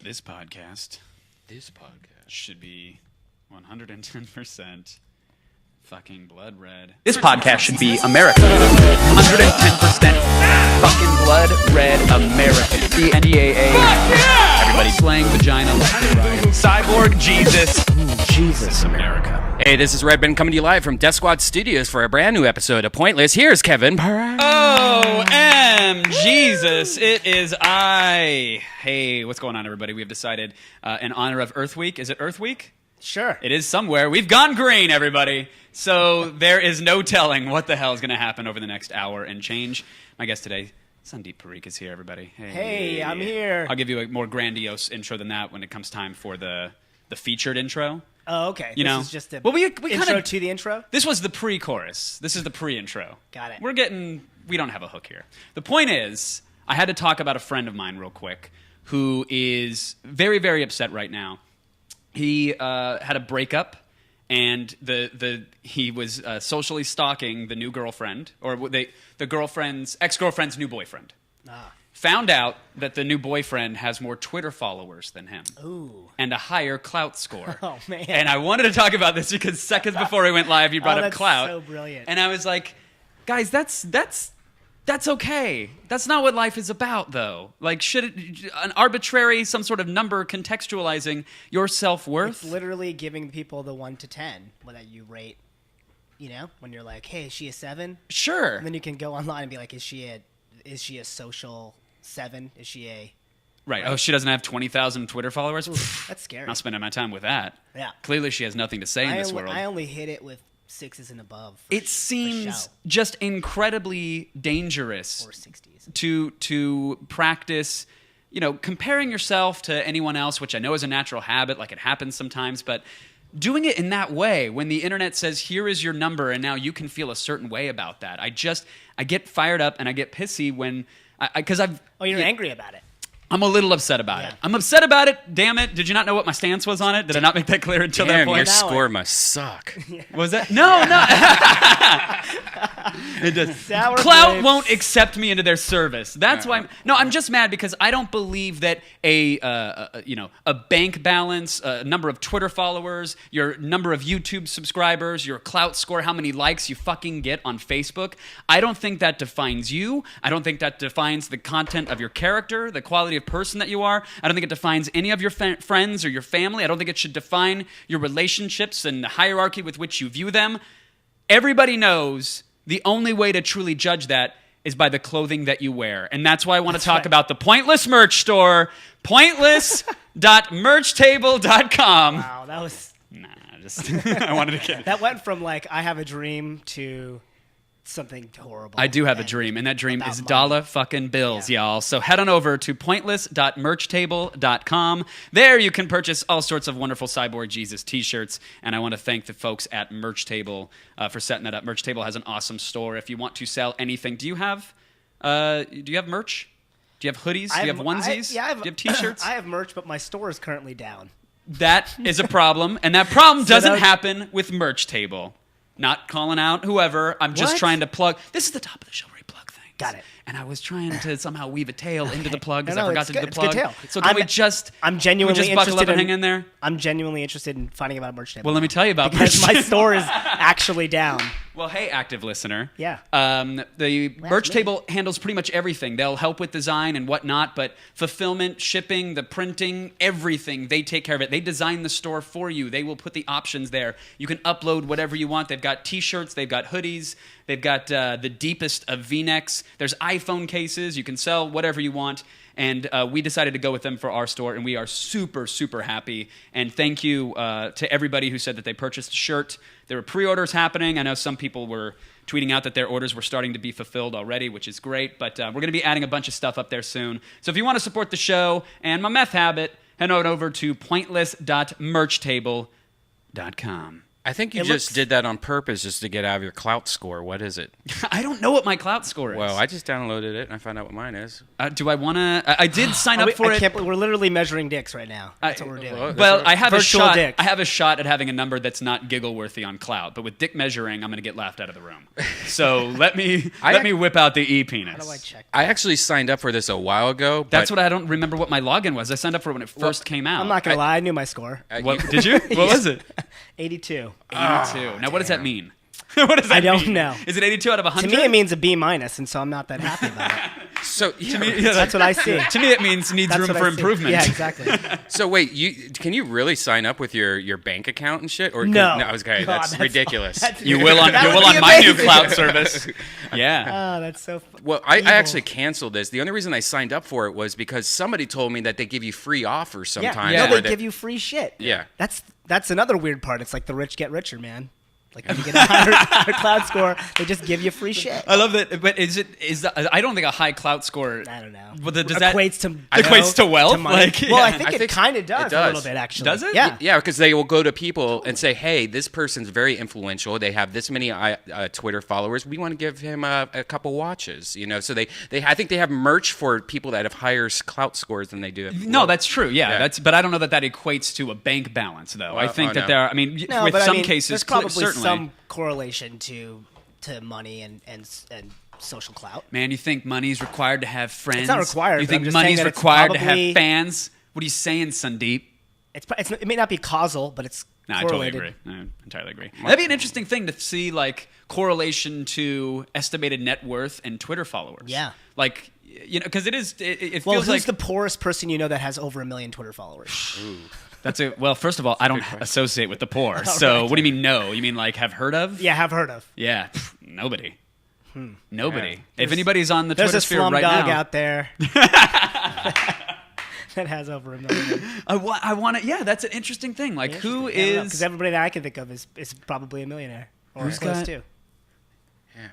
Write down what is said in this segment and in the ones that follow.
This podcast should be 110% fucking blood red. This podcast should be American. 110% fucking blood red American. The NDAA. Everybody Slang vagina left and right. Cyborg Jesus. Jesus, America. Hey, this is Redben coming to you live from Death Squad Studios for a brand new episode of Pointless. Here's Kevin. Oh, Jesus, it is I. Hey, what's going on, everybody? We have decided, in honor of Earth Week, is it Earth Week? Sure. It is somewhere. We've gone green, everybody. So there is no telling what the hell is going to happen over the next hour and change. My guest today, Sandeep Parikh, is here, everybody. Hey, I'm here. I'll give you a more grandiose intro than that when it comes time for the featured intro. Oh, okay. You know? This is just a we intro kinda, to the intro? This was the pre-chorus. This is the pre-intro. Got it. We don't have a hook here. The point is, I had to talk about a friend of mine real quick who is very, very upset right now. He had a breakup, and he was socially stalking the new girlfriend, or the ex-girlfriend's new boyfriend. Found out that the new boyfriend has more Twitter followers than him. Ooh. And a higher clout score. Oh, man. And I wanted to talk about this because seconds before we went live, you brought up clout. So brilliant. And I was like, guys, that's okay. That's not what life is about, though. Like, an arbitrary, some sort of number contextualizing your self-worth? It's literally giving people the 1 to 10 that you rate, you know, when you're like, hey, is she a 7? Sure. And then you can go online and be like, is she a social 7? Is she a... Right. Oh, she doesn't have 20,000 Twitter followers? Ooh, that's scary. Not spending my time with that. Yeah. Clearly she has nothing to say in this world. I only hit it with 6s and above. It seems just incredibly dangerous or 60s to practice, you know, comparing yourself to anyone else, which I know is a natural habit, like it happens sometimes, but doing it in that way when the internet says, here is your number, and now you can feel a certain way about that. I get fired up and I get pissy when, because I've... Oh, you're angry about it. I'm a little upset about it. I'm upset about it. Damn it. Did you not know what my stance was on it? Did I not make that clear until that Damn, point? your score must suck. Was that? No. It does. Sour Clout grapes. won't accept me into their service. That's why. I'm just mad because I don't believe that a bank balance, a number of Twitter followers, your number of YouTube subscribers, your clout score, how many likes you fucking get on Facebook. I don't think that defines you. I don't think that defines the content of your character, the quality of person that you are. I don't think it defines any of your friends or your family. I don't think it should define your relationships and the hierarchy with which you view them. Everybody knows the only way to truly judge that is by the clothing that you wear. And that's why I want to talk about the Pointless merch store, pointless.merchtable.com. Wow, that was... I wanted to get... That went from, like, I have a dream to... something horrible. I do have a dream, and that dream is money. dollar fucking bills, y'all. So head on over to pointless.merchtable.com. There you can purchase all sorts of wonderful Cyborg Jesus t-shirts, and I want to thank the folks at Merch Table for setting that up. Merch Table has an awesome store. If you want to sell anything, do you have merch? Do you have hoodies? Do you have onesies? Do you have t-shirts? I have merch, but my store is currently down. That is a problem, and that problem doesn't that- happen with Merch Table. Not calling out whoever. I'm just trying to plug. This is the top of the show where we plug things. Got it. And I was trying to somehow weave a tail into the plug because No, I forgot it's to good. do the It's a good plug. tail. So can we just genuinely buckle up interested and in- hang in there? I'm genuinely interested in finding out Merch Table. Well, let me tell you about because Merch my store is actually down. Well, hey, active listener. Yeah. The Merch me. Table handles pretty much everything. They'll help with design and whatnot, but fulfillment, shipping, the printing, everything, they take care of it. They design the store for you. They will put the options there. You can upload whatever you want. They've got t-shirts. They've got hoodies. They've got the deepest of V-necks. There's iPhone cases. You can sell whatever you want. And we decided to go with them for our store, and we are super, super happy. And thank you to everybody who said that they purchased a shirt. There were pre-orders happening. I know some people were tweeting out that their orders were starting to be fulfilled already, which is great. But we're going to be adding a bunch of stuff up there soon. So if you want to support the show and my meth habit, head on over to pointless.merchtable.com. I think you just did that on purpose just to get out of your clout score. What is it? I don't know what my clout score is. Well, I just downloaded it and I found out what mine is. Do I want to? I did sign up for it. We're literally measuring dicks right now. That's what we're doing. Well, I have a Virtual shot. dicks. I have a shot at having a number that's not giggle-worthy on clout, but with dick measuring, I'm going to get laughed out of the room. So let me whip out the e-penis. How do I check? I actually signed up for this a while ago. That's what I don't remember what my login was. I signed up for it when it first came out. I'm not gonna lie. I knew my score. What, did you? What was it? 82. 82. Now, what does that mean? What does that mean? I don't know. Is it 82 out of 100? To me, it means a B-, and so I'm not that happy about it. So To me, yeah, That's what I see. To me, it means needs That's room what for I see. improvement. Yeah, exactly. So wait, can you really sign up with your bank account and shit? Or No. I was okay. God, That's ridiculous. You will on That would be my new amazing. cloud service. Yeah. Oh, that's so. Well, I actually canceled this. The only reason I signed up for it was because somebody told me that they give you free offers sometimes. Yeah. No, where they give you free shit. Yeah. That's another weird part. It's like the rich get richer, man. Like when you get a higher cloud score, they just give you free shit. I love that. But I don't think a high clout score. I don't know. But does that equates to equates to wealth? money. Like, well, I yeah. think I it think kind of does, it a little does. bit actually. Does it? Yeah. Yeah, because they will go to people and say, "Hey, this person's very influential. They have this many Twitter followers. We want to give him a couple watches." You know, so I think they have merch for people that have higher clout scores than they do. No, that's true. Yeah, Yeah. but I don't know that equates to a bank balance, though. I think that no. there are. I mean, No, with but some I mean, cases, there's probably certainly. some correlation to money and social clout. Man, you think money's required to have friends? not required, You but think I'm just saying money's that it's required to probably- have fans? What are you saying, Sandeep? It may not be causal, but it's No, I totally correlated. agree. I entirely agree. That'd be an interesting thing to see, like correlation to estimated net worth and Twitter followers. Yeah. Like, you know, because it Well, feels who's like the poorest person you know that has over 1 million Twitter followers? well. First of all, I don't associate with the poor. So, what do you mean? No, you mean like have heard of? Yeah, have heard of. Yeah, nobody. Nobody. If anybody's on the There's Twitter a sphere slum right dog now, out there that has over 1 million. I want to. Yeah, that's an interesting thing. Like, who is? Because everybody that I can think of is probably a millionaire or Who's close got- to. Yeah.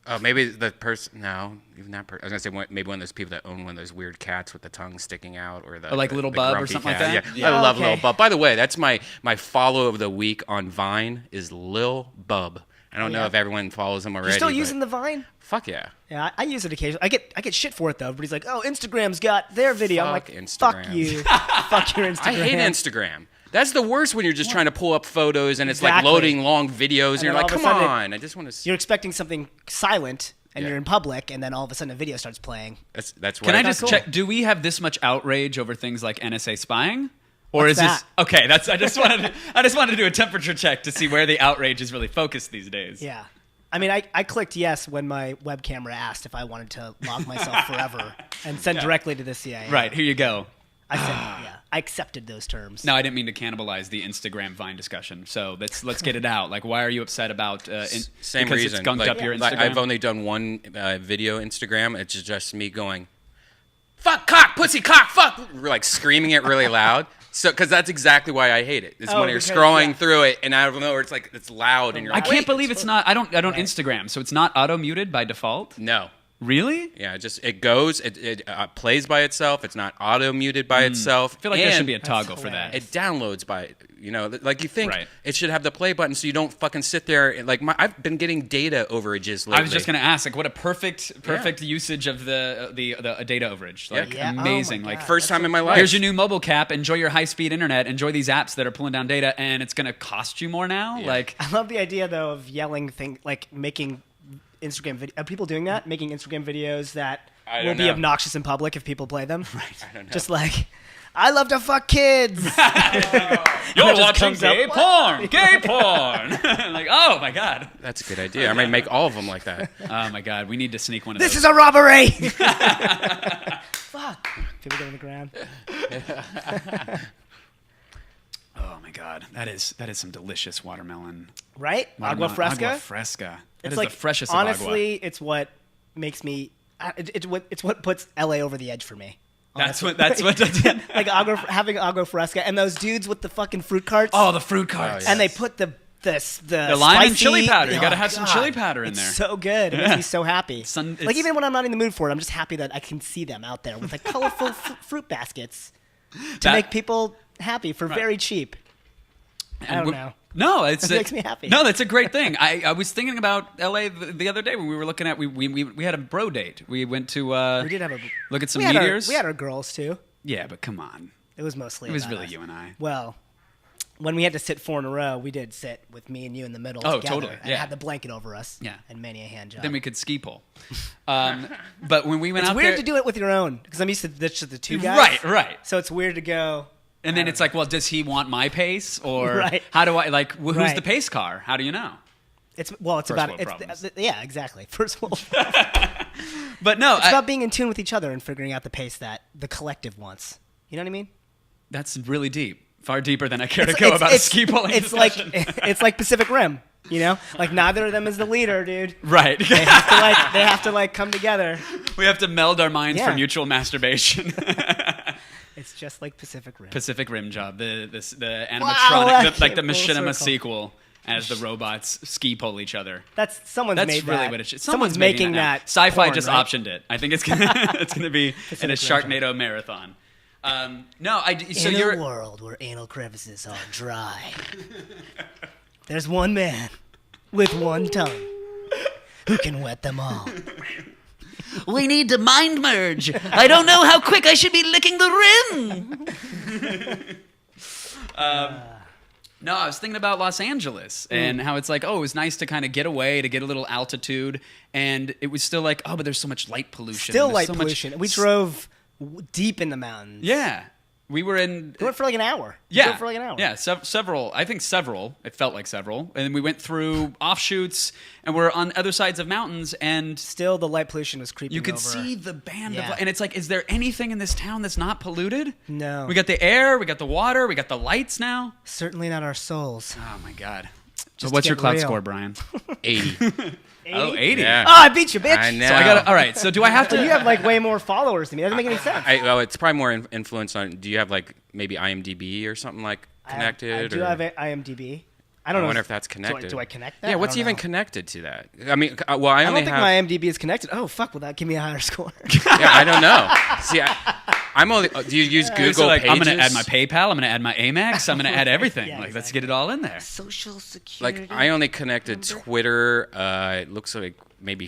Oh, maybe the person. No, even that person. I was gonna say maybe one of those people that own one of those weird cats with the tongue sticking out, or the Or like the- Little the Bub or grumpy something like cat. that? Yeah, Yeah. I love Okay. Lil Bub. By the way, that's my follow of the week on Vine is Lil Bub. I don't know yeah? if everyone follows him already. You're still but using the Vine? Fuck yeah. Yeah, I use it occasionally. I get shit for it though. Everybody's like, "Oh, Instagram's got their video." I'm Fuck like, Instagram. "Fuck you, fuck your Instagram." I hate Instagram. That's the worst when you're just trying to pull up photos and it's like Exactly. loading long videos and you're then like, all of come a sudden on, I just want to see. You're expecting something silent, and Yeah. you're in public, and then all of a sudden a video starts playing. That's Can I right. just cool. check? Do we have this much outrage over things like NSA spying? Or What's is this that? okay? I just wanted to do a temperature check to see where the outrage is really focused these days. Yeah. I mean, I clicked yes when my web camera asked if I wanted to log myself forever and send directly to the CIA. Right, here you go. I said, yeah. I accepted those terms. No, I didn't mean to cannibalize the Instagram Vine discussion. So let's get it out. Like, why are you upset about Same because reason. it's gunked like, up your Instagram? like, I've only done one video Instagram. It's just me going, "Fuck cock, pussy cock, fuck," like screaming it really loud. So, because that's exactly why I hate it. It's Oh, when you're because, scrolling yeah. through it, and out of nowhere, it's like it's loud, and you're I like, can't "Wait." believe it's not. I don't Instagram, so it's not auto muted by default. No. Really? Yeah, it goes. It plays by itself. It's not auto muted by itself. I feel like there should and be a toggle for that. It downloads by, like you think Right. it should have the play button, so you don't fucking sit there. And, like I've been getting data overages lately. I was just gonna ask, like, what a perfect usage of the data overage. Like, Yeah. Oh my amazing. God. Like, first time in my life. here's your new mobile cap. Enjoy your high-speed internet. Enjoy these apps that are pulling down data, and it's gonna cost you more now. Yeah. Like, I love the idea, though, of yelling like making Instagram video. Are people doing that? Making Instagram videos that I will don't be know. obnoxious in public if people play them? Right. I don't know. Just like, I love to fuck kids. you're just watching comes up, gay porn. Gay porn. Like, oh my god. That's a good idea. I might make all of them like that. Oh my god. We need to sneak one of This those. is a robbery. Fuck. People get on the ground. Oh my god. That is some delicious watermelon. Right? Agua Watermelon- fresca. Agua fresca. That It's is like the freshest honestly, of agua. it's what makes me. It's what puts LA over the edge for me. That's honestly. what does it. Like having agua fresca and those dudes with the fucking fruit carts. Oh, the fruit carts. yeah. And they put the lime and spicy- chili powder. You Oh, gotta have some God. chili powder in It's there. so good. It makes me so happy. It's- Like even when I'm not in the mood for it, I'm just happy that I can see them out there with like colorful fruit baskets to That- make people happy for very cheap. I don't know. No, it's It makes me happy. No, that's a great thing. I was thinking about LA the other day when we were looking at we had a bro date. We went to We did have a look at some we had meteors. we had our girls too. Yeah, but come on, It was mostly. it was about really us. you and I. Well, when we had to sit 4 in a row, we did sit with me and you in the middle. Oh, together, totally, And yeah. had the blanket over us. Yeah. And many a hand job. Then we could ski pole. But when we went it's out weird there, to do it with your own because I'm used to the two guys. right. So it's weird to go. And then it's like, well, does he want my pace, or Right. how do I like? Who's Right. the pace car? How do you know? It's First about world it's problems. yeah, exactly. First world. But no, It's about being in tune with each other and figuring out the pace that the collective wants. You know what I mean? that's really deep, far deeper than I care to go about a ski pole. It's like Pacific Rim. You know, like neither of them is the leader, dude. right. They have to come together. We have to meld our minds for Yeah. mutual masturbation. It's just like Pacific Rim. Pacific Rim job, the animatronic, that like the came full machinima circle. sequel, as the robots ski pole each other. That's someone's That's made really that. what it should. Someone's making now. that. Sci-fi porn, just right? optioned it. I think it's gonna be in a Pacific Rim Sharknado marathon. No, so in you're a world where anal crevices are dry, there's one man with one tongue who can wet them all. We need to mind merge. I don't know how quick I should be licking the rim. No, I was thinking about Los Angeles and how it's like, oh, it was nice to kind of get away, to get a little altitude, and it was still like, oh, but there's so much light pollution. Still There's light so much- pollution. We drove deep in the mountains. Yeah, we were in. We went for like an hour. We Yeah, drove for like an hour. Yeah, several. I think several. It felt like several, and then we went through offshoots, and we're on other sides of mountains, and Still, the light pollution was creeping you could over. see the band Yeah. of. And it's like, is there anything in this town that's not polluted? No. We got the air, we got the water, we got the lights now. Certainly not our souls. Oh my god. Just So what's to your get cloud real. score, Brian? 80. Oh, 80. Yeah. Oh, I beat you, bitch. I know. So I got. All right. So do I have to? So you have like way more followers than me. That doesn't make any sense. Well, it's probably more influence on. Do you have like maybe IMDb or something like connected? I do or? have IMDb. I don't I know. wonder if that's connected. Do I connect that? Yeah, I what's don't even know. connected to that? I mean, well, I I only don't think have. my IMDb is connected. Oh fuck! Will that give me a higher score? Yeah, I don't know. See, I'm only. Do you use Google So like, Pages? I'm gonna add my Paypal. I'm gonna add my Amex. I'm gonna add everything. Yeah, like, let's get it all in there. Social security. Like, I only connected Twitter. It looks like maybe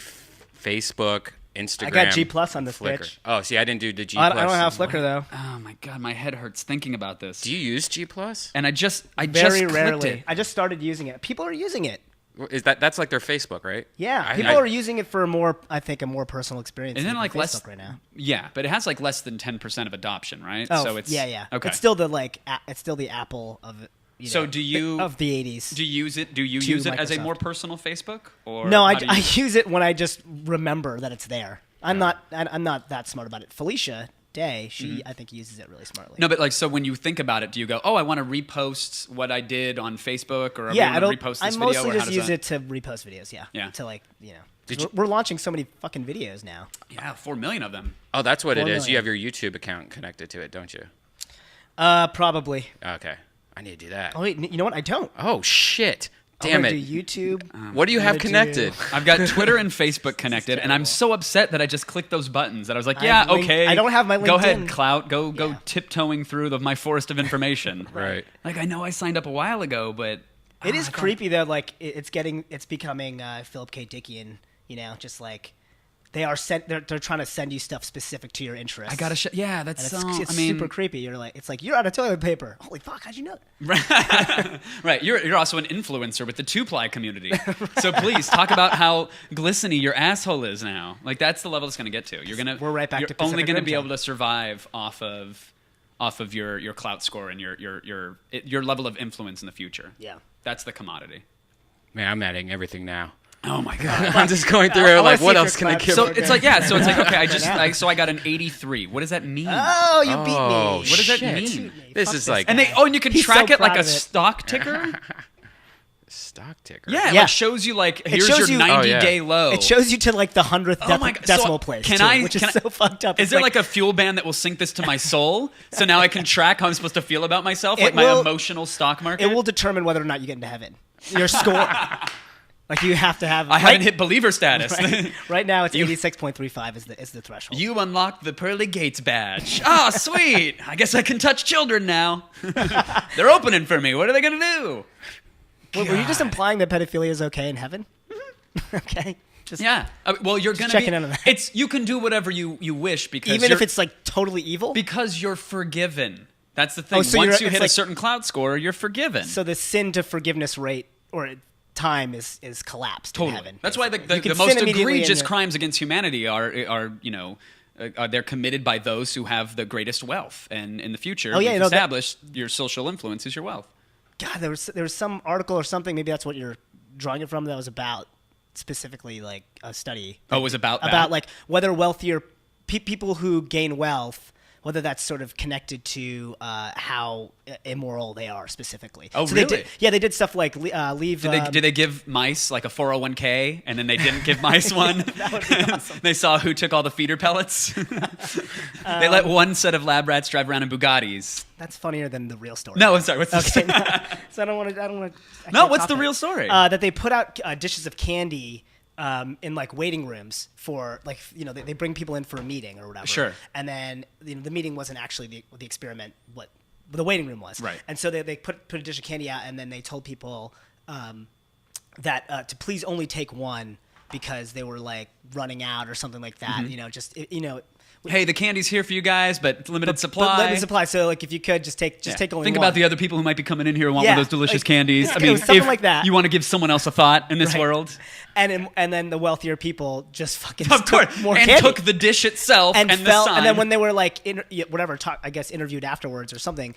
Facebook, Instagram. I got G Plus on this Flickr. bitch. Oh, see, I didn't do the G I Plus. don't have Flickr though. Oh my god, my head hurts thinking about this. Do you use G Plus? And I just Very clicked rarely. it. I just started using it. People are using it. Is that's like their Facebook, right? Yeah, people are using it for a more personal experience. And then, than like, Facebook less- right now. Yeah, but it has like less than 10% of adoption, right? Oh, so it's yeah. Okay. It's still the it's still the Apple of. So do you- of the '80s? do you use it? Do you to use it as a Microsoft. more personal Facebook? Or No, how do you- I use it when I just remember that it's there. I'm not that smart about it. Felicia Day, she I think uses it really smartly. No, but like, so when you think about it, do you go, "Oh, I want to repost what I did on Facebook," or yeah, I I don't. want to repost I this video? mostly Or how just does use that? it to repost videos. Yeah. Yeah. To like Did 'cause we're launching so many fucking videos now. Yeah, 4 million of them. Oh, that's what it 4 is. You million. have your YouTube account connected to it, don't you? Probably. Okay. I need to do that. Oh wait, you know what? I don't. Oh, shit. I'm Damn gonna it. Do YouTube. What do you have gonna do- connected? I've got Twitter and Facebook connected, and I'm so upset that I just clicked those buttons. That I was like, I "Yeah, have link- okay." I don't have my Go ahead, LinkedIn. clout. Go Yeah. tiptoeing through my forest of information. Right. Like, I know I signed up a while ago, but It is I don't- creepy though. Like it's becoming Philip K. Dickian. You know, just like they're trying to send you stuff specific to your interests. I gotta. Yeah, that's And so. it's I mean, super creepy. You're like, it's like you're out of toilet paper. Holy fuck! How'd you know that? right. You're also an influencer with the 2-ply community. So please talk about how glistening your asshole is now. Like, that's the level it's gonna get to. We're right back You're to only Pacific gonna Rim be time. able to survive off of your clout score and your level of influence in the future. Yeah. That's the commodity. Man, I'm adding everything now. Oh my god. I'm just going through I wanna like, see what if else your can I clout give? So score- it's like, yeah. So it's like, okay, I Right now. got an 83. What does that mean? Oh, you beat me. Oh, What does that shit. mean? This Fuck is like And and you can He's track so it like proud a of it. stock ticker. stock ticker. Yeah, it Yeah. like shows you like here's shows your you- 90-day low. It shows you to like the 100th Oh my God. decimal So place. can too, I- which is can I- so fucked up. Is It's there like a fuel band that will sync this to my soul? So now I can track how I'm supposed to feel about myself, like It my will- emotional stock market? It will determine whether or not you get into heaven. Your score. Like you have to have. I haven't hit believer status. Right now, it's 86.35 is the threshold. You unlocked the Pearly Gates badge. Oh, sweet. I guess I can touch children now. They're opening for me. What are they going to do? Were you just implying that pedophilia is okay in heaven? Okay. Just Yeah. Well, you're going to checking in on that. You can do whatever you wish because even if it's like totally evil. because you're forgiven. That's the thing. so Once you're- you it's hit a like- certain cloud score, you're forgiven. So the sin to forgiveness rate or time is collapsed in heaven. That's why basically. You the can most sin immediately egregious and- crimes against humanity are they're committed by those who have the greatest wealth, and in the future, yeah, we've no, that- established your social influence is your wealth. God, there was some article or something. Maybe that's what you're drawing it from. That was about specifically like a study. Oh, it was about about like whether wealthier people who gain wealth, whether that's sort of connected to how immoral they are specifically. Oh, so really? They did stuff like leave. Did they give mice like a 401k and then they didn't give mice one? That would be awesome. They saw who took all the feeder pellets. They let one set of lab rats drive around in Bugattis. That's funnier than the real story. No, I'm sorry. What's Okay. the So I don't want to. No, what's the real story? That they put out dishes of candy in like waiting rooms for like they bring people in for a meeting or whatever. Sure. And then the meeting wasn't actually the experiment. What the waiting room was. Right. And so they put a dish of candy out, and then they told people that to please only take one because they were like running out or something like that. Mm-hmm. Hey, the candy's here for you guys, but it's limited supply. But limited supply. So like if you could just take only Think one. about the other people who might be coming in here and want Yeah, one of those delicious like, candies. yeah, I it mean, was something if like that. you want to give someone else a thought in this Right. world, And then the wealthier people just fucking of course, took more and candy. took the dish itself and, the sign. And then when they were like I guess interviewed afterwards or something,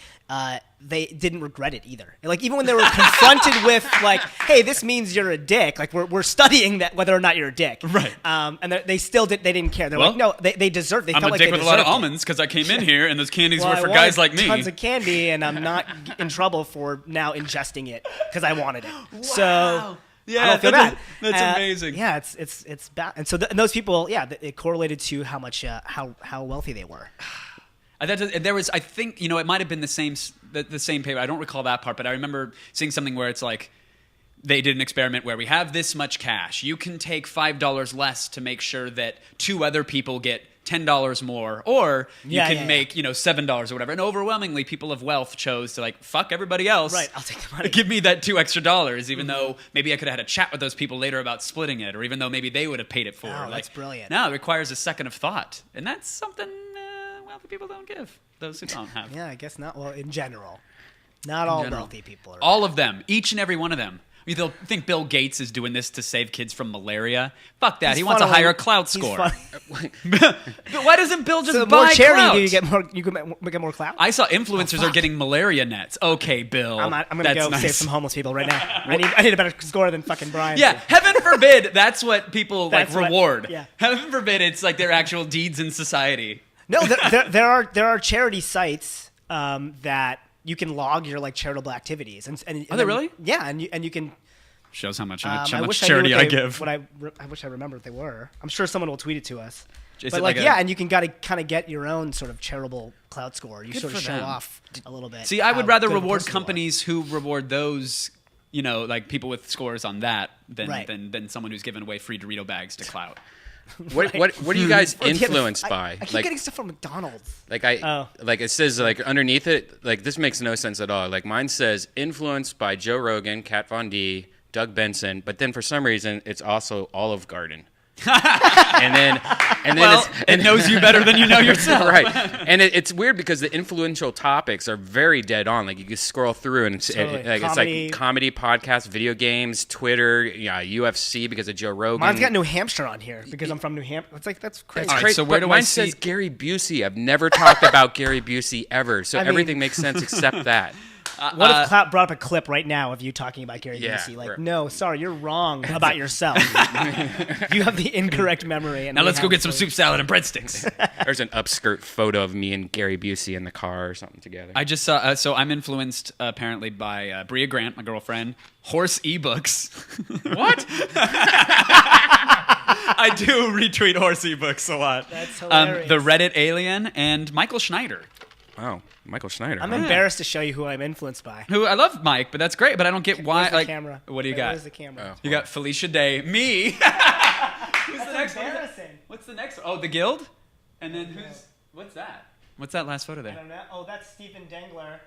they didn't regret it either. Like even when they were confronted with like, hey, this means you're a dick. Like we're studying that whether or not you're a dick. Right. And they still didn't care. They're Well, like, no, they deserve. They I'm felt a like dick they with a lot of deserved it. almonds because I came in here and those candies Well, were I for wanted guys like me. Tons of candy, and I'm not in trouble for now ingesting it because I wanted it. So Yeah, I don't feel that's- bad. that's amazing. Yeah, it's bad. And so and those people, it correlated to how much how wealthy they were. There was, I think, it might have been the same paper. I don't recall that part, but I remember seeing something where it's like they did an experiment where we have this much cash. You can take $5 less to make sure that two other people get $10 more, or you can make $7 or whatever. And overwhelmingly, people of wealth chose to like fuck everybody else. Right, I'll take the money. Give me that $2 extra, even though maybe I could have had a chat with those people later about splitting it, or even though maybe they would have paid it for. Oh, that's brilliant. No, it requires a second of thought, and that's something wealthy people don't give. Those who don't have. Yeah, I guess not. Well, in general, not all general. wealthy people are. All of them, each and every one of them. I mean, they'll think Bill Gates is doing this to save kids from malaria. Fuck that. He's He wants a funneling- higher clout he's score. funneling- But why doesn't Bill just So the buy more charity clout? you do, you get more clout. I saw influencers are fuck. getting malaria nets. Okay, Bill. I'm gonna that's go nice. save some homeless people right now. I need a better score than fucking Brian. Yeah, heaven forbid that's what people That's what- reward. yeah. Heaven forbid it's like their actual deeds in society. No, there are charity sites that you can log your like charitable activities. And Are there then- really? Yeah, and you can. Shows how much, I how much wish charity I, I knew give. I wish I remembered what they were. I'm sure someone will tweet it to us. Is But it like, like a- yeah, and you can kind of get your own sort of charitable clout score. You Good sort of for show them. off a little bit. See, I would how rather good a reward person you are. companies who reward those, like people with scores on that than Right. than someone who's giving away free Dorito bags to clout. What are you guys Or influenced I by? keep getting stuff from McDonald's. Like Oh. like it says like underneath it, like this makes no sense at all. Like mine says influenced by Joe Rogan, Kat Von D, Doug Benson, but then for some reason it's also Olive Garden. and then Well, it knows you better than you know yourself. right. And it's weird because the influential topics are very dead on. Like you can scroll through and Totally. it's like comedy, podcasts, video games, Twitter, UFC because of Joe Rogan. Mine's got New Hampshire on here because I'm from New Hampshire. It's like that's crazy. It's All right, crazy. so where but do I mine see- says Gary Busey. I've never talked about Gary Busey ever, so I mean- everything makes sense except that. What if Clout brought up a clip right now of you talking about Gary Yeah, Busey? Like, right. no, sorry, you're wrong about yourself. You have the incorrect memory. And Now we let's go have get some to- soup salad and breadsticks. There's an upskirt photo of me and Gary Busey in the car or something together. I just saw. So I'm influenced apparently by Bria Grant, my girlfriend. Horse ebooks. What? I do retweet horse ebooks a lot. That's hilarious. The Reddit alien and Michael Schneider. Wow, Michael Schneider. I'm huh? embarrassed to show you who I'm influenced by. Who I love Mike, but that's great. But I don't get why. Where's the Like, camera? what do you Wait, got? Where's the camera? You got Felicia Day, me. Who's the next one? Embarrassing. What's the next one? Oh, the Guild. And then who's? What's that? What's that last photo I there? don't know. Oh, that's Stephen Dengler,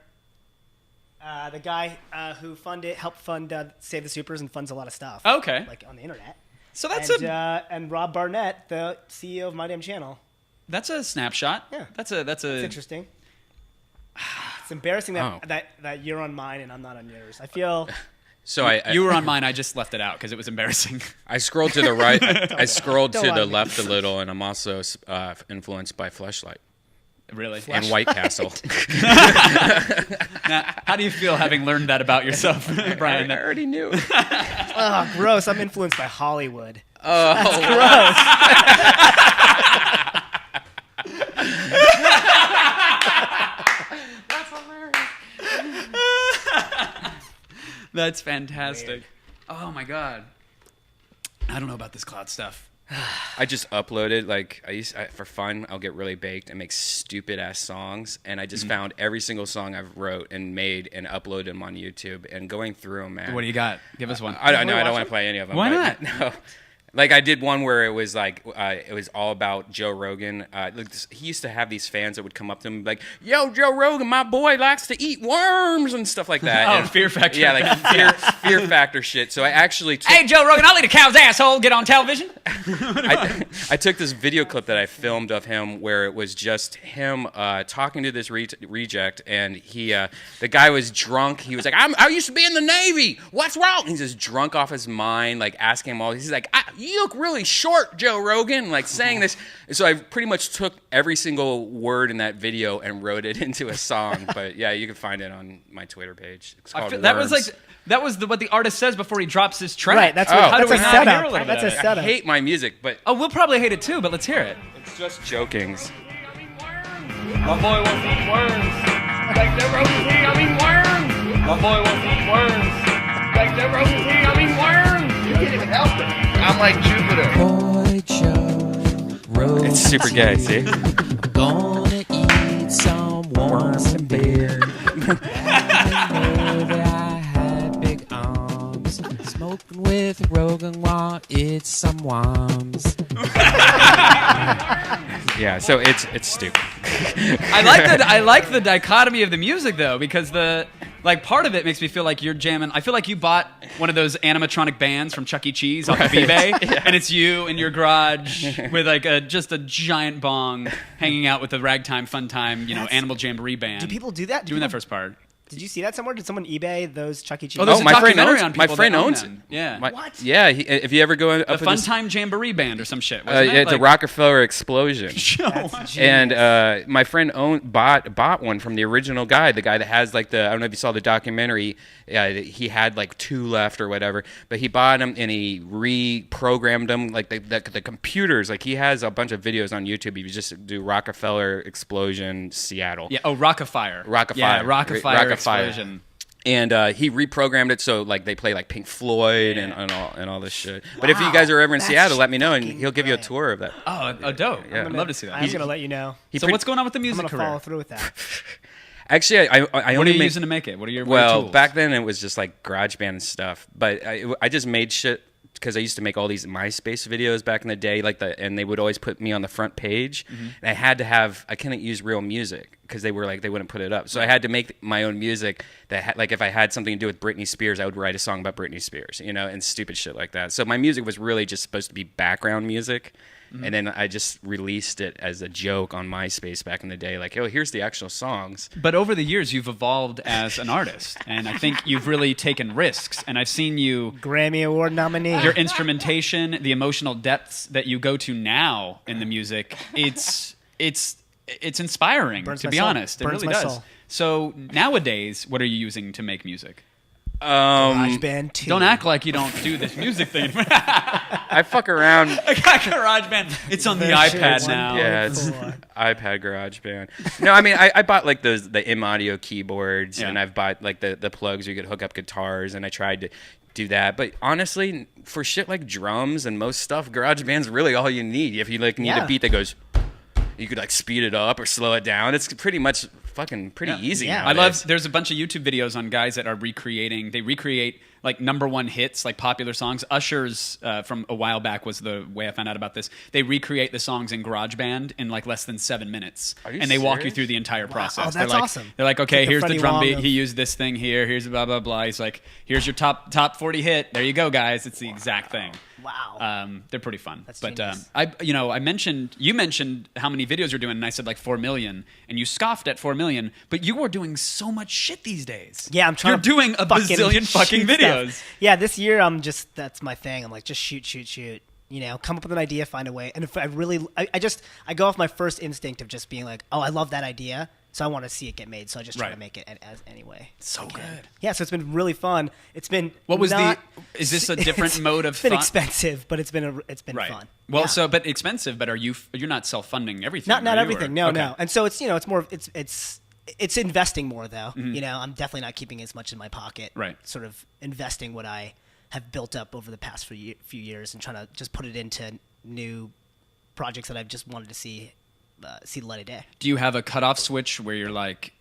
the guy who helped fund Save the Supers and funds a lot of stuff. Okay. Like on the internet. So that's And Rob Barnett, the CEO of My Damn Channel. that's a snapshot. Yeah. That's It's interesting. It's embarrassing Oh. that you're on mine and I'm not on yours. I feel. So I You were on mine. I just left it out because it was embarrassing. I scrolled to the right. I scrolled Don't to lie the to me. left a little, and I'm also influenced by Fleshlight Really. and White Castle. Now, how do you feel having learned that about yourself, Brian? I already knew. Oh, gross. I'm influenced by Hollywood. That's fantastic. Oh my god. I don't know about this cloud stuff. I just uploaded for fun. I'll get really baked and make stupid ass songs, and I just found every single song I've wrote and made and uploaded them on YouTube. And going through them, man. What do you got? Give us one. I don't know. I don't want to play any of them. Why but- not? No. Like I did one where it was like it was all about Joe Rogan. He used to have these fans that would come up to him like, "Yo, Joe Rogan, my boy likes to eat worms and stuff like that." Oh, And- Fear Factor. Yeah, like fear factor shit. So I actually took, Hey, Joe Rogan, I'll eat a cow's asshole. Get on television. I took this video clip that I filmed of him where it was just him talking to this reject, and the guy was drunk. He was like, I used to be in the Navy. What's wrong? He's just drunk off his mind, like asking him all. He's like, you look really short, Joe Rogan, like saying this. So I pretty much took every single word in that video and wrote it into a song. But yeah, you can find it on my Twitter page. It's called That was Worms. what the artist says before he drops his track. Right. That's Oh. what, How that's do a we not hear a setup. little bit That's a of it? I setup. hate my music, but Oh, we'll probably hate it too, but let's hear it. it's just jokings. My boy wants to eat worms. Like the rosy, I mean worms. My boy wants to eat worms. Like the rosy, I mean worms. You can't even help it. I'm like Jupiter. Boy Joe Rogan, It's super gay, see? gonna eat some worms and beer. I know that I had big arms. Smoking with Rogan while it's some worms. Yeah, so it's stupid. I like the dichotomy of the music though, because part of it makes me feel like you're jamming. I feel like you bought one of those animatronic bands from Chuck E. Cheese off of eBay, and it's you in your garage with like just a giant bong, hanging out with the Ragtime Fun Time, Animal Jamboree band. Do people do that? doing that first part? Did you see that somewhere? Did someone eBay those Chuck E. Cheese? Oh, there's a my friend documentary owns, on my people friend that own owns them. it. Yeah. What? Yeah, if you ever go up The in Fun this, Time Jamboree band or some shit. Wasn't it's it? a Rockefeller explosion. That's genius. And my friend bought one from the original guy, the guy that has like I don't know if you saw the documentary. He had like 2 left or whatever, but he bought them and he reprogrammed them like the computers. Like he has a bunch of videos on YouTube. You just do Rockefeller explosion Seattle. Yeah. Oh, Rockafire. Rockafire. Yeah, Rockafire Rockafire. explosion. And he reprogrammed it so like they play like Pink Floyd and all this shit. But if you guys are ever in That's Seattle, let me know and fucking he'll give you a brilliant. tour of that. Oh, dope. I'd love to see that. I'm gonna let you know. So what's going on with the I'm music gonna career? follow through with that. Actually, I What are only you make, using to make it? What are your well tools? back then it was just like GarageBand and stuff. But I just made shit because I used to make all these MySpace videos back in the day, and they would always put me on the front page, and I couldn't use real music because they wouldn't put it up. So I had to make my own music that like if I had something to do with Britney Spears, I would write a song about Britney Spears, and stupid shit like that. So my music was really just supposed to be background music. And then I just released it as a joke on MySpace back in the day, like, oh, here's the actual songs. But over the years, you've evolved as an artist, and I think you've really taken risks. And I've seen you, Grammy Award nominee. your instrumentation, the emotional depths that you go to now in the music. It's inspiring, Burns to my be soul. honest. It Burns really my does. soul. So nowadays, what are you using to make music? GarageBand 2. Don't act like you don't do this music thing. I fuck around. I got GarageBand. It's on the iPad now. Yeah, it's 1.4. iPad GarageBand. No, I mean I bought like the M Audio keyboards, Yeah. and I've bought like the plugs where you could hook up guitars, and I tried to do that. But honestly, for shit like drums and most stuff, GarageBand's really all you need. If you like need Yeah. a beat that goes, you could like speed it up or slow it down. It's pretty much fucking pretty easy. Yeah. I nowadays. love. There's a bunch of YouTube videos on guys that are recreating. They recreate like #1 hits, like popular songs. Usher's from a while back was the way I found out about this. They recreate the songs in GarageBand in like less than 7 minutes, Are you and they walk you serious? through the entire process. Oh, they're that's like, awesome. They're like, okay, Like the here's the Freddie drum Wong beat. of- He used this thing here. Here's blah blah blah. He's like, here's your top 40 hit. There you go, guys. It's the exact thing. Wow. They're pretty fun. That's but genius. you mentioned how many videos you're doing, and I said like 4 million, and you scoffed at 4 million. But you are doing so much shit these days. Yeah, I'm trying. You're to doing a bazillion fucking shoot videos. stuff. Yeah, this year that's my thing. I'm like, just shoot. You know, come up with an idea, find a way. And if I really, I go off my first instinct of just being like, oh, I love that idea, so I want to see it get made. So I just try Right. to make it as anyway. So I can. good. Yeah, so it's been really fun. It's been What was not, is this a different it's- mode of It's been fun? expensive, but it's been Right. fun. Well, Yeah. but expensive. But you're not self-funding everything? Not are you, everything. or- No, okay. no. And so it's it's more it's investing more though. You know, I'm definitely not keeping as much in my pocket. Right. Sort of investing what I have built up over the past few years and trying to just put it into new projects that I've just wanted to see the light of day. Do you have a cutoff switch where you're like,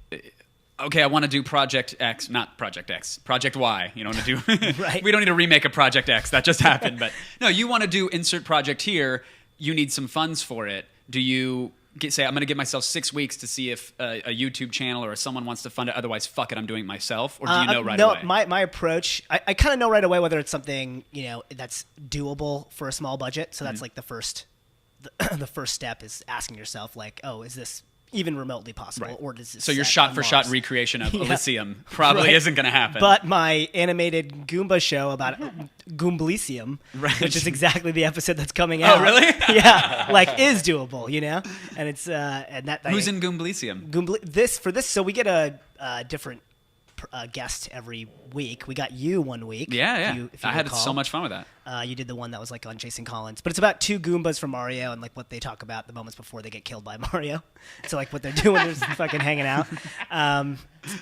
okay, I want to do Project X, not Project X, Project Y. You don't want to do. Right. We don't need to remake a Project X. That just happened. But no, you want to do insert project here. You need some funds for it. Do you say I'm going to give myself 6 weeks to see if a YouTube channel or someone wants to fund it? Otherwise, fuck it, I'm doing it myself. Or do you know right no, away? my approach, I kind of know right away whether it's something that's doable for a small budget. So Mm-hmm. that's like the first step is asking yourself like, oh, is this even remotely possible, Right. or does this So your set shot on for shot Mars? recreation of Yeah. Elysium probably Right. isn't going to happen. But my animated Goomba show about Goomblicium, Right. which is exactly the episode that's coming out. Oh, really? Yeah, like is doable, and it's and that Who's in Goomblicium? this. So we get a different guest every week. We got you one week. Yeah. if you I had recall. so much fun with that. You did the one that was like on Jason Collins, but it's about two Goombas from Mario and like what they talk about the moments before they get killed by Mario. So like what they're doing is fucking hanging out, and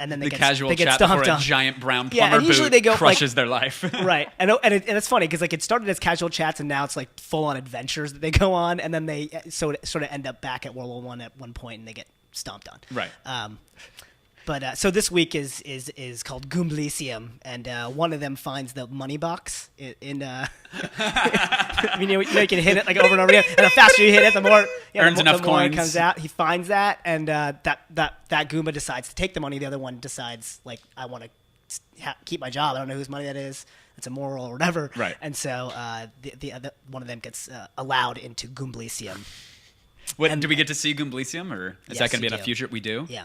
then they The get casual they get chat stomped before a on. giant brown Yeah, plumber and usually boot they go, like- crushes their life. Right, and it's funny because like it started as casual chats and now it's like full on adventures that they go on, and then they sort of end up back at World War One at one point and they get stomped on. Right. But so this week is called Goomblicium, and one of them finds the money box in I mean, you can hit it like over and over again, and the faster you hit it, the more Earns enough the more it coins. comes out. He finds that, and that Goomba decides to take the money. The other one decides like, I want to keep my job. I don't know whose money that is. It's immoral or whatever. Right. And so the other one of them gets allowed into Goomblicium. What, do we get to see Goomblicium, or is Yes, that going to be you in a do. future? We do? Yeah.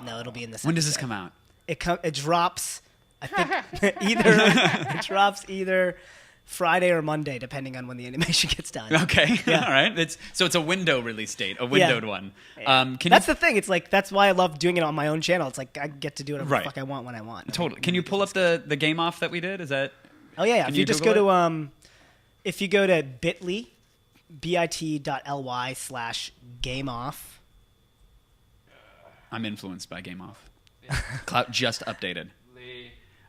No, it'll be in this. When does this episode. come out? It drops, I think, it drops either Friday or Monday, depending on when the animation gets done. Okay. Yeah. All right. It's a window release date, a windowed one. Can That's you the thing. It's like that's why I love doing it on my own channel. It's like I get to do whatever Right. the fuck I want when I want. totally? Can you pull up the game off that we did? Is that? Oh yeah. Can If you you just Google go to if you go to bit.ly, bit.ly/gameoff. I'm influenced by Game Off. Clout just updated.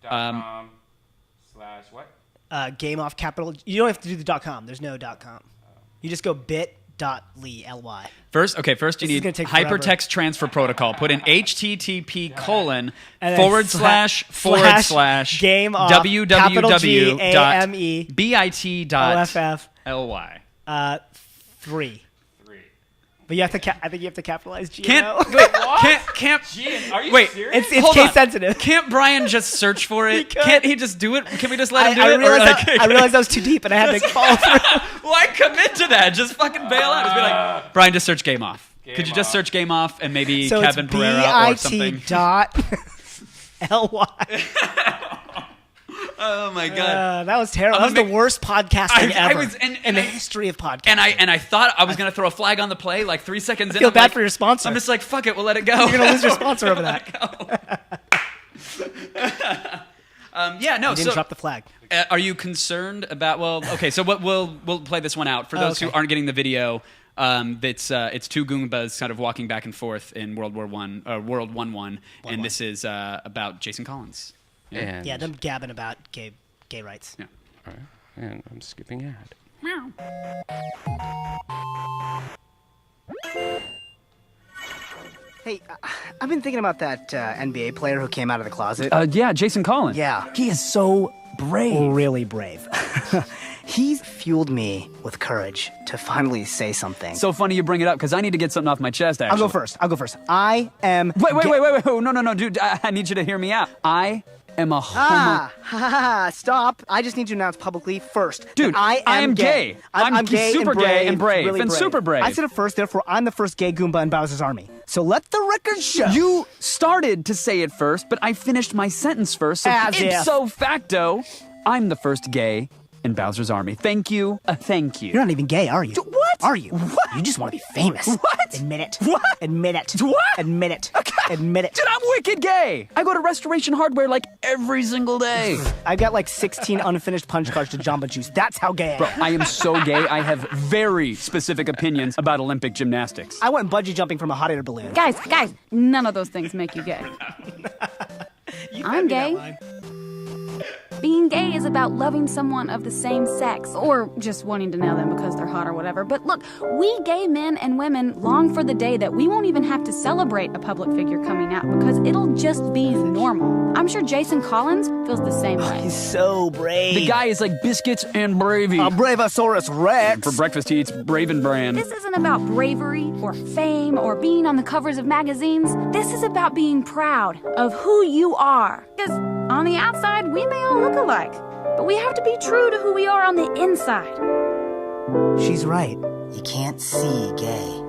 /what? Game Off capital. You don't have to do the .com. There's no .com. You just go bit.ly. First you This is need gonna take forever. hypertext transfer protocol. Put in http:// And then / game off, capital G, A-M-E, www.bit.ly. OFF 3. But you have to. I think you have to capitalize G. Can't wait. Can't. Are you Wait, serious? It's Hold case on. sensitive. Can't Brian just search for it? could. Can't he just do it? Can we just let him do I it? Or, realized like- I realized that was too deep, and I had to follow through. Why commit to that? Just fucking bail out. Just be like, Brian, just search Game Off. Could you just Off. search Game Off and maybe So Kevin it's Pereira or something? bit.ly. Oh my god. That was terrible. That was gonna the make- worst podcasting I ever was- and in the I- history of podcasting. And I thought I was gonna throw a flag on the play like 3 seconds in. feel I'm bad like- for your sponsor. I'm just like, fuck it, we'll let it go. You're gonna lose your sponsor over that. Yeah, no. You didn't So, drop the flag. are you concerned about? Well, okay. So what we'll play this one out for those who okay. aren't getting the video. It's two Goombas kind of walking back and forth in World War World 1-1, and this is about Jason Collins. And, Yeah, them gabbing about gay rights. Yeah. all right, and I'm skipping ad. Hey, I've been thinking about that NBA player who came out of the closet. Yeah, Jason Collins. Yeah. He is so brave. Really brave. He's fueled me with courage to finally say something. So funny you bring it up because I need to get something off my chest, actually. I'll go first. I am... Wait. No, dude. I need you to hear me out. I am a homo... Stop. I just need to announce publicly first. Dude, that I am gay. I'm gay super gay and brave really and super brave. I said it first, therefore I'm the first gay Goomba in Bowser's army. So let the record show. You started to say it first, but I finished my sentence first. So As if. ipso facto, I'm the first gay in Bowser's army. Thank you. Thank you. You're not even gay, are you? What? Are you? What? You just want to be famous. What? Admit it. What? Admit it. What? Admit it. Okay. Admit it. Dude, I'm wicked gay. I go to Restoration Hardware like every single day. I've got like 16 unfinished punch cards to Jamba Juice. That's how gay I am. Bro, I am so gay, I have very specific opinions about Olympic gymnastics. I went bungee jumping from a hot air balloon. Guys, none of those things make you gay. I'm gay. Being gay is about loving someone of the same sex, or just wanting to know them because they're hot or whatever. But look, we gay men and women long for the day that we won't even have to celebrate a public figure coming out because it'll just be normal. I'm sure Jason Collins feels the same way. He's so brave. The guy is like biscuits and gravy. A Bravosaurus Rex. For breakfast, he eats Braven Bran. This isn't about bravery or fame or being on the covers of magazines. This is about being proud of who you are. Because on the outside, we may all look alike, but we have to be true to who we are on the inside. She's right. You can't see gay.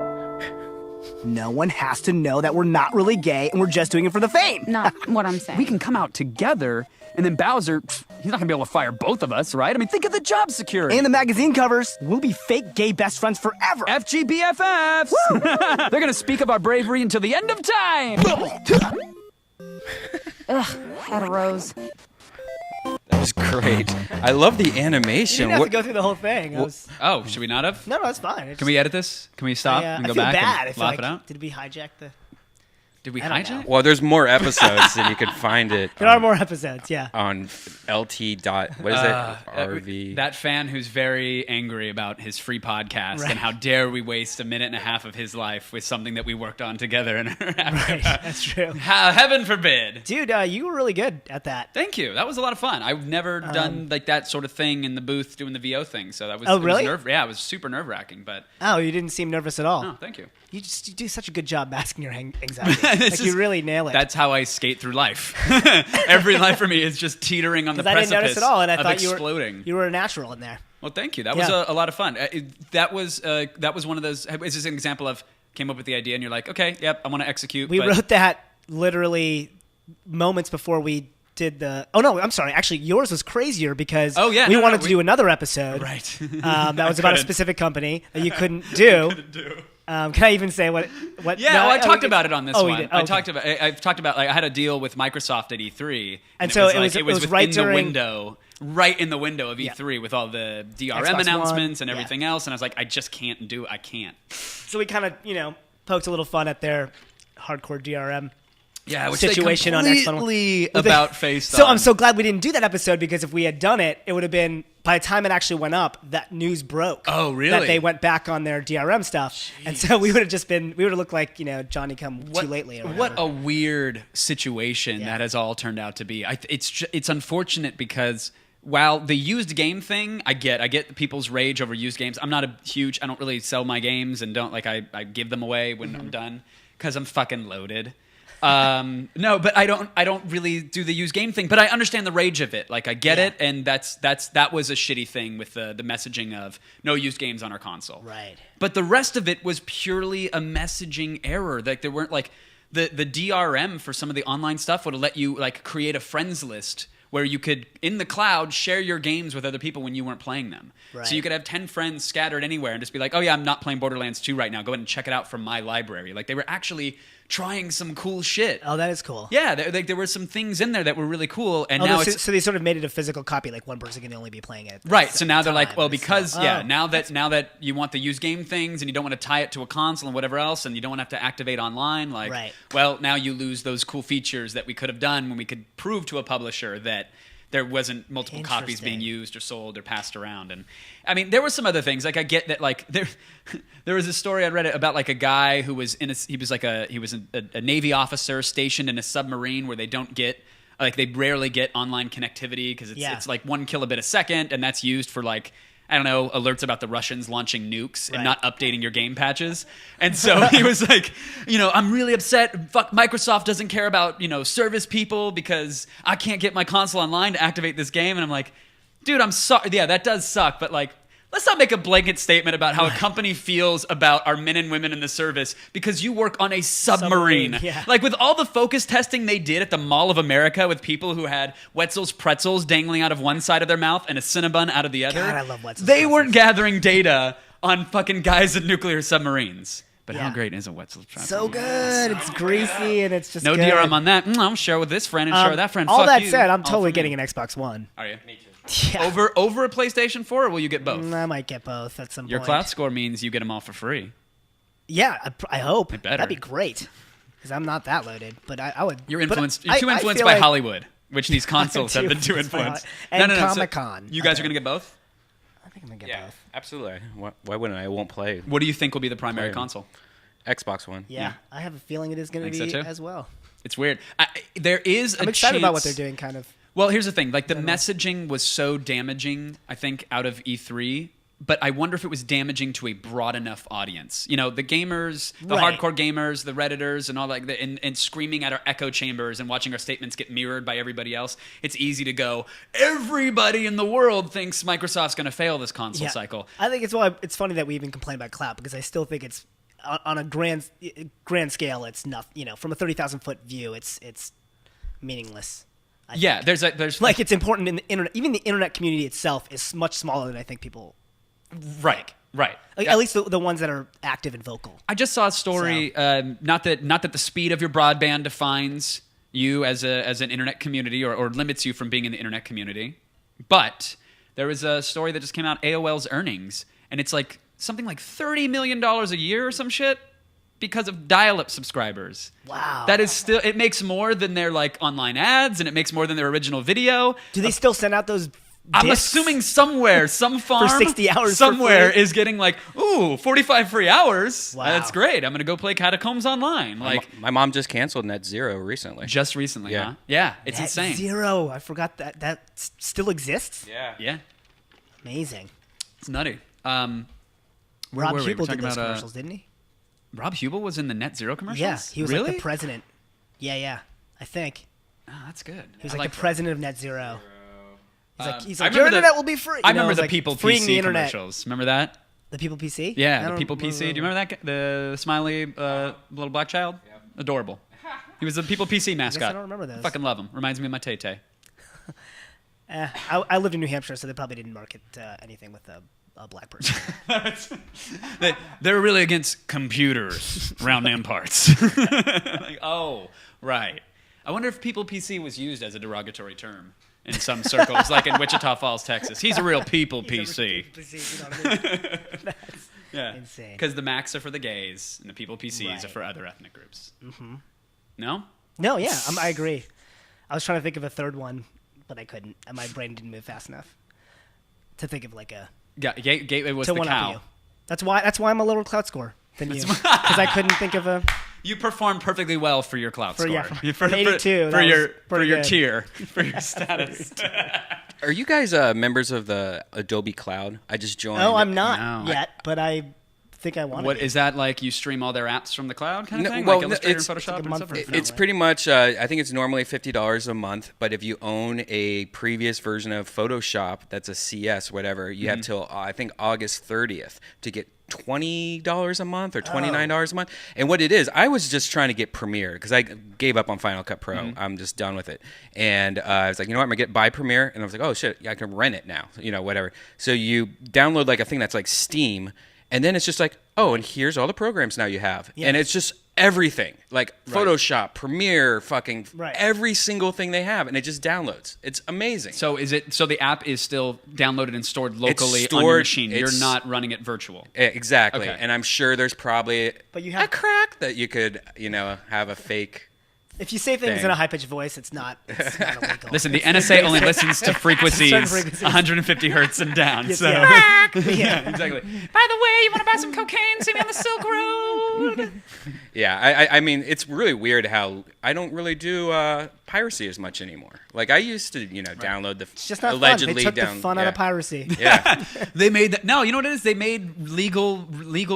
No one has to know that we're not really gay and we're just doing it for the fame. Not what I'm saying. We can come out together, and then Bowser, he's not gonna be able to fire both of us, right? I mean, think of the job security. And the magazine covers, we'll be fake gay best friends forever. FGBFFs! They're gonna speak of our bravery until the end of time! Ugh, heteros. That was great. I love the You animation. didn't have to go through the whole thing. Oh, should we not have? No, it's fine. Can we edit this? Can we stop and go I feel back bad. and I feel laugh like, it out? Did we hijack the... Did we I don't hijack? Well, there's more episodes, and you can find it. There are more episodes, yeah. On LT. What is it? RV. That fan who's very angry about his free podcast Right. and how dare we waste a minute and a half of his life with something that we worked on together. And Right, that's true. Heaven forbid. Dude, you were really good at that. Thank you. That was a lot of fun. I've never done like that sort of thing in the booth doing the VO thing. So that was Oh, really? It was super nerve-wracking, but Oh, you didn't seem nervous at all. no, thank you. You do such a good job masking your anxiety. You really nail it. That's how I skate through life. Every life for me is just teetering on the Because I precipice didn't notice at all, and I of thought exploding. you were a natural in there. Well, thank you. That was Yeah. a lot of fun. That was one of those. It's just an example of came up with the idea and you're like, okay, yep, I want to execute. We but wrote that literally moments before we did the... Oh, no, I'm sorry. Actually, yours was crazier because we wanted to do another episode. Right. That was about a specific company that you couldn't do. Can I even say what? Yeah, no, I talked about it on this oh, one. we did. I Okay. talked about. I've talked about like I had a deal with Microsoft at E3, And so it it was was right within the during- window, right in the window of E3 with all the DRM Xbox announcements One, and everything else, and I was like, I just can't do. I can't. So we kind of, poked a little fun at their hardcore DRM. Yeah, which Situation they on X1. completely about faced So on. I'm so glad we didn't do that episode because if we had done it, it would have been by the time it actually went up, that news broke. Oh, really? That they went back on their DRM stuff, and so we would have looked like Johnny come too lately. Or What whatever. a weird situation Yeah. that has all turned out to be. It's unfortunate because while the used game thing, I get people's rage over used games. I'm not a huge. I don't really sell my games and don't I give them away when I'm done because I'm fucking loaded. No, but I don't really do the used game thing, but I understand the rage of it. Like I get it, and that was a shitty thing with the messaging of no used games on our console. Right. But the rest of it was purely a messaging error. Like there weren't like the DRM for some of the online stuff would have let you like create a friends list where you could in the cloud share your games with other people when you weren't playing them. Right. So you could have 10 friends scattered anywhere and just be like, "Oh yeah, I'm not playing Borderlands 2 right now. Go ahead and check it out from my library." Like they were actually trying some cool shit. Oh, that is cool. Yeah, there were some things in there that were really cool, and now it's so they sort of made it a physical copy, like one person can only be playing it. right. So now they're like, time well, and because stuff. now that you want the used game things and you don't want to tie it to a console and whatever else, and you don't want to have to activate online, like, Right. well, now you lose those cool features that we could have done when we could prove to a publisher that there wasn't multiple copies being Interesting. used or sold or passed around. And I mean, there were some other things. Like I get that, like there was a story I read about like a guy who was he was a Navy officer stationed in a submarine where they don't get. Like they rarely get online connectivity because it's like 1 kilobit a second, and that's used for like I don't know alerts about the Russians launching nukes and not updating your game patches. And so he was like, I'm really upset. Fuck, Microsoft doesn't care about service people because I can't get my console online to activate this game. And I'm like, dude, I'm sorry. Yeah, that does suck, but like. Let's not make a blanket statement about how a company feels about our men and women in the service because you work on a submarine. Yeah. Like with all the focus testing they did at the Mall of America with people who had Wetzel's pretzels dangling out of one side of their mouth and a Cinnabon out of the other. God, I love Wetzel's They pretzels. weren't gathering data on fucking guys in nuclear submarines. But how Yeah. great is a Wetzel's pretzel? So good. It's greasy and it's just No good. DRM on that. I'll share with this friend and share with that friend. All Fuck that you. said, I'm All totally for getting me. an Xbox One. Are you? Me too. Yeah. Over a PlayStation 4, or will you get both? I might get both at some Your point. cloud score means you get them all for free. Yeah, I hope. It better. That'd be great. Because I'm not that loaded, but I would. You're but influenced. You're I- too I influenced feel by like- Hollywood, which these consoles have been too influenced by influenced. Hollywood. And So Comic-Con, you guys I are gonna get both. I think I'm gonna get Yeah, both. absolutely. Why wouldn't I? I won't play What do you think will be the primary Right. console? Xbox One. Yeah, I have a feeling it is going to Think be so, too? as well. It's weird. There is. I'm a excited about what chance- they're doing. Kind of. Well, here's the thing. Like the messaging was so damaging, I think, out of E3. But I wonder if it was damaging to a broad enough audience. The gamers, the Right. hardcore gamers, the Redditors, and all that, and screaming at our echo chambers and watching our statements get mirrored by everybody else. It's easy to go, everybody in the world thinks Microsoft's going to fail this console cycle. I think it's funny that we even complain about cloud because I still think it's on a grand scale. It's not from a 30,000 foot view. It's meaningless. Yeah, there's Like it's important in the internet. Even the internet community itself is much smaller than I think people. right. Like, Yeah. At least the ones that are active and vocal. I just saw a story. Not that the speed of your broadband defines you as an internet community or limits you from being in the internet community, but there was a story that just came out. AOL's earnings, and it's like something like $30 million a year or some shit because of dial-up subscribers. Wow. That is still. It makes more than their like online ads, and it makes more than their original video. Do they still send out those? I'm discs? assuming somewhere, some farm 60 hours for somewhere free? is getting like, ooh, 45 free hours. Wow. That's great. I'm gonna go play Catacombs online. Like My mom just canceled Net Zero recently. just recently, Yeah. huh? Yeah, it's Net insane. Zero. I forgot that still exists. Yeah. Yeah, Amazing. it's nutty. Where Rob were we? We're Hubel did talking those about, commercials, didn't he? Rob Hubel was in the Net Zero commercials. Yeah, he was really? like the president. Yeah. I think Oh, that's good. he was I like the president of Net Zero. He's I like, your remember internet will be free. I You know, remember it's the like People freeing PC the internet. commercials. Remember that? The People PC. Yeah, I the don't People PC. Do you remember that? The smiley little black child? Adorable. He was the People PC mascot. I don't remember those. Fucking love him. Reminds me of my Tay Tay. I lived in New Hampshire, so they probably didn't market anything with a black person. They're really against computers around them parts. Like, oh, right. I wonder if People PC was used as a derogatory term in some circles, like in Wichita Falls, Texas. He's a real People PC. You know what I mean? Yeah. Insane. Because the Macs are for the gays and the People PCs are Right. for other ethnic groups. Mm-hmm. No? No, yeah, I agree. I was trying to think of a third one, but I couldn't, and my brain didn't move fast enough to think of like a Gateway was to the one up cow. you. That's why I'm a lower cloud score than you, because I couldn't think of a. You performed perfectly well for your cloud For- score. yeah, for 82, For that your was for pretty your good. tier, for your status. Are you guys members of the Adobe Cloud? I just joined. No, I'm not No. yet, but I think I want What to. is that like? You stream all their apps from the cloud, kind of No, thing, well, like no, Illustrator and it's- Photoshop it's like a and month stuff. for- or- It's pretty much. I think it's normally $50 a month, but if you own a previous version of Photoshop, that's a CS, whatever, you have till I think August 30th to get $20 a month or $29 a month. And what it is, I was just trying to get Premiere because I gave up on Final Cut Pro. I'm just done with it. And I was like, you know what, I'm gonna buy Premiere, and I was like, oh shit, I can rent it now, whatever. So you download like a thing that's like Steam. And then it's just like, oh, and here's all the programs now you have. And it's just everything. Like Photoshop, Premiere, fucking Right. every single thing they have. And it just downloads. It's amazing. So the app is still downloaded and stored locally on your stored- machine. You're it's- not running it virtual. Exactly. Okay. And I'm sure there's probably But you a have- crack that you could, have a fake If you say things thing. in a high-pitched voice, it's not illegal. Listen, the NSA only listens to frequencies Certain frequencies. 150 hertz and down. Yes, So yeah. yeah, exactly. By the way, you want to buy some cocaine? See me on the Silk Road. Yeah, I mean, it's really weird how I don't really do piracy as much anymore. Like I used to, download the It's just not allegedly fun. They took down. the fun out of piracy. Yeah, They made that. No, you know what it is? They made legal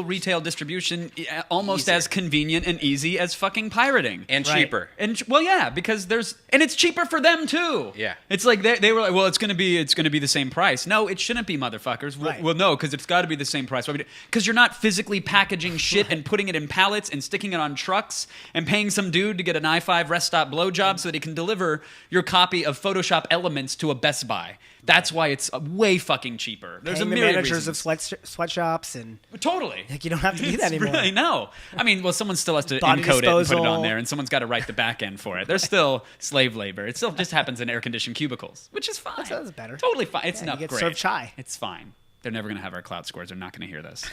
retail distribution almost Easier. as convenient and easy as fucking pirating. and Right. cheaper. And well, yeah, because and it's cheaper for them too. Yeah. It's like they were like, well, it's gonna be the same price. No, it shouldn't be, motherfuckers. Right. Well, no, because it's got to be the same price. Because you're not physically packaging shit and putting it in pallets and sticking it on trucks and paying some dude to get an i5 rest stop blowjob so that he can deliver your copy of Photoshop Elements to a Best Buy. That's why it's way fucking cheaper. There's Paying a the myriad managers reasons. of sweatshops and Totally. like you don't have to do that It's anymore. Really, no. I mean, well, someone still has to Body encode it and put it disposal. on there, and someone's got to write the back end for it. There's still slave labor. It still just happens in air-conditioned cubicles, which is fine. That's better. Totally fine. It's Yeah, an you get upgrade. served chai. It's fine. They're never going to have our cloud scores. They're not going to hear this.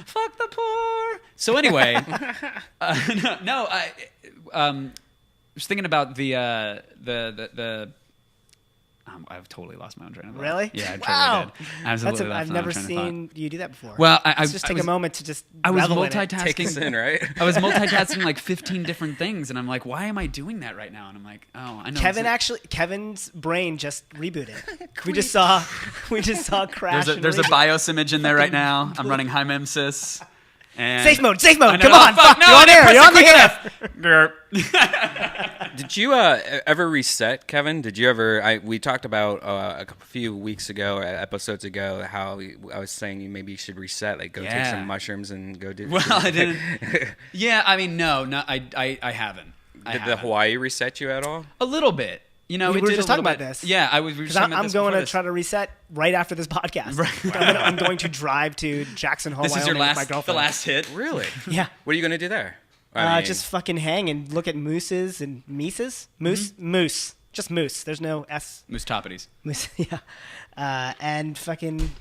Fuck the poor. So anyway, I was thinking about the I've totally lost my own train of thought. Really? Yeah, I totally Wow. did. Absolutely lost I've my own never train of thought. seen you do that before. Well, Let's just I take was- a moment to just I was revel in it. Take us multitasking. in, right? I was multitasking like 15 different things, and I'm like, why am I doing that right now? And I'm like, oh, I know. Kevin's brain just rebooted. we just saw a crash. There's a and reboot. BIOS image in there right now. I'm running HiMemSys. And Safe mode. I know- Come oh, on, fuck, no, you're I on didn't air. press You're it on the quick air. enough. Did you ever reset, Kevin? Did you ever? We talked about few weeks ago, episodes ago, how I was saying you should reset, like go take Yeah. some mushrooms and go do. Well, I didn't. Yeah, I mean, no, I haven't. Did the Hawaii reset you at all? A little bit. You know, We it were did just a little talking about bit. this. Yeah, we were just Because talking about I'm this going before to this. try to reset right after this podcast. Right. I'm going to drive to Jackson Hole, This is your Wyoming with my last, the girlfriend. last hit. Really? Yeah. What are you gonna do there? I mean, Just fucking hang and look at mooses and moose. Just moose. There's no S. Moose Topities. Moose. Yeah. And fucking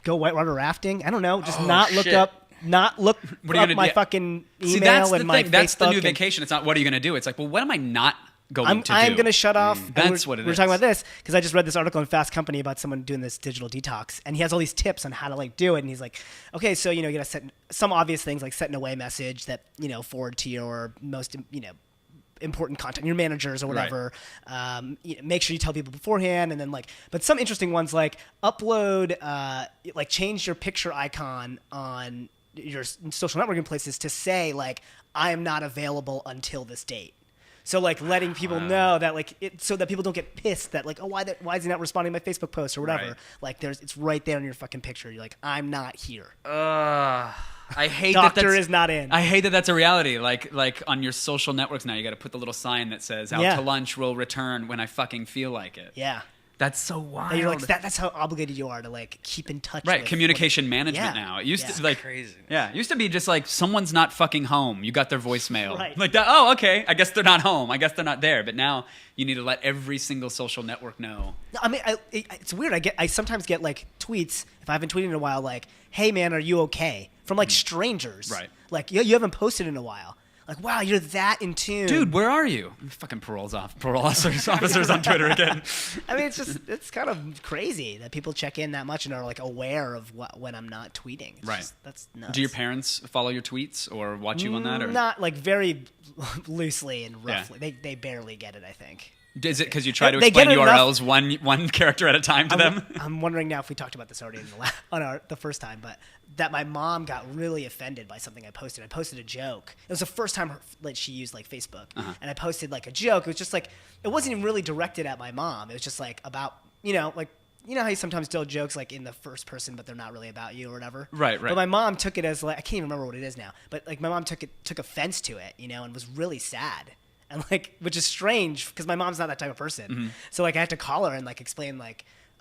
go whitewater rafting. I don't know. Just not look shit. up. Not look What are you up gonna my do? fucking email See, that's the and my thing. That's the Facebook new and- vacation. It's not what are you going to do? It's like, well, what am I not going I'm to do? going to shut off. and That's we're, what it we're is. talking about this because I just read this article in Fast Company about someone doing this digital detox, and he has all these tips on how to do it. And he's like, okay, so you got to set some obvious things like set an away message that forward to your most important content, your managers or whatever. Make sure you tell people beforehand, and then but some interesting ones like upload, change your picture icon on your social networking places to say I am not available until this date. So letting people know that so that people don't get pissed that why is he not responding to my Facebook post or whatever. Right. It's right there in your fucking picture. You're like, I'm not here. I hate Doctor that's, is not in. I hate that that's a reality. Like on your social networks now, you got to put the little sign that says "Out Yeah. to lunch will return when I fucking feel like it." Yeah. That's so wild. And you're that's how obligated you are to keep in touch. Right, with communication management Yeah. now. It used Yeah. to crazy. Yeah, it used to be just someone's not fucking home. You got their voicemail. Right. Like that. Oh, okay. I guess they're not home. I guess they're not there. But now you need to let every single social network know. I mean, it's weird. I sometimes get tweets if I haven't tweeted in a while, "Hey man, are you okay?" from strangers. Right. You haven't posted in a while. Wow, you're that in tune, Dude, where are you? Fucking parole officers on Twitter again. I mean, it's kind of crazy that people check in that much and are aware of when I'm not tweeting. It's Right. That's nuts. Do your parents follow your tweets or watch you on that? Or Not very loosely and Yeah. roughly. They barely get it, I think. is it because you try to They explain get it enough- URLs one character at a time to them? I'm wondering now if we talked about this already the first time, but that my mom got really offended by something I posted. I posted a joke. It was the first time she used Facebook, and I posted a joke. It was just it wasn't even really directed at my mom. It was just about how you sometimes tell jokes in the first person, but they're not really about you or whatever. Right. But my mom took it as I can't even remember what it is now. But my mom took offense to it, and was really sad. And which is strange because my mom's not that type of person. Mm-hmm. So I had to call her and explain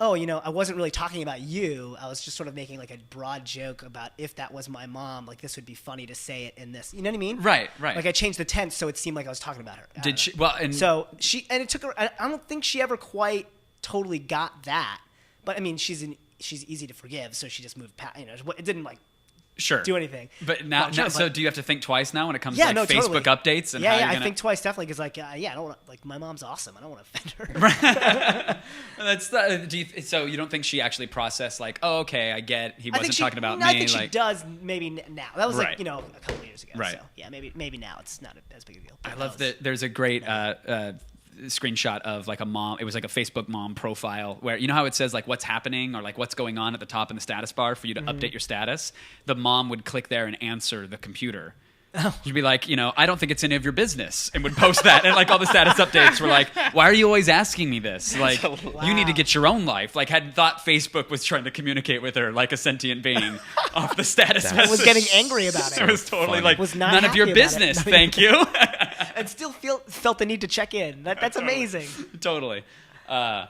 oh, I wasn't really talking about you. I was just sort of making a broad joke about if that was my mom, this would be funny to say it in this. You know what I mean? Right. I changed the tense so it seemed like I was talking about her. I don't Did know. she? Well, and So it took her. I don't think she ever quite totally got that. But I mean, she's easy to forgive, so she just moved past. It didn't do anything. But now, Long term, so but- do you have to think twice now when it comes Yeah, to like no, Facebook totally. updates and yeah, how yeah, you're gonna... I think twice definitely because like I don't want like my mom's awesome. I don't want to offend her. So you don't think she actually processed like, oh, okay, I get he I wasn't think she, talking about no, me. I think she like, does maybe now. That was Right. like a couple of years ago. Right. So yeah, maybe now it's not as big a deal. I love that there's a great screenshot of like a mom. It was like a Facebook mom profile where you know how it says like what's happening or like what's going on at the top in the status bar for you to update your status. The mom would click there and answer the computer. She'd be like, I don't think it's any of your business, and would post that, and like all the status updates were like, why are you always asking me this? Like, you need to get your own life. Like, had thought Facebook was trying to communicate with her like a sentient being off the status That's message. was getting angry about it. It was totally Funny. like Was not none of your happy about it. business. Not Thank you. and still felt the need to check in. That's amazing. Totally. I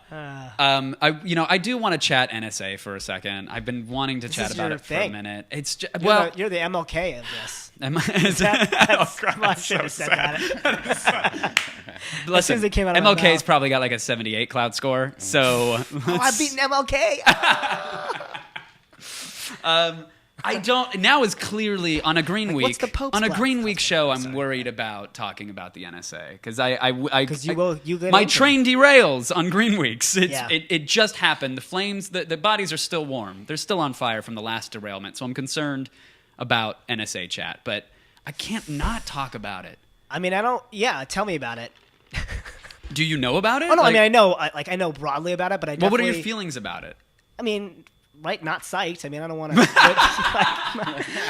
do want to chat NSA for a second. I've been wanting to chat is about your it for thing. a minute. It's just, You're the MLK of this. that's I should have said that. Listen, soon as it came out of my MLK's mouth. probably got like a 78 cloud score. So Oh, I've beaten MLK. I don't. Now is clearly on a Green Week. what's the Pope's on a black Green cloud Week score? show, I'm worried about talking about the NSA because you get my open. train derails on Green Weeks. Yeah. It just happened. The flames, the bodies are still warm. They're still on fire from the last derailment. So I'm concerned about NSA chat, but I can't not talk about it. I mean, I don't. Yeah, tell me about it. Do you know about it? Oh no, Like, I know. I know broadly about it, but I definitely. what are your feelings about it? I mean, right? Not psyched. I mean, I don't want to.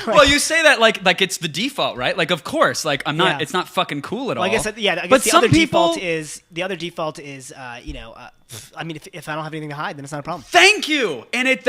Well, you say that like it's the default, right? Like, of course, like I'm not. Yeah. It's not fucking cool at all. I guess I guess but the some other people, default is I mean, if I don't have anything to hide, then it's not a problem. Thank you. And it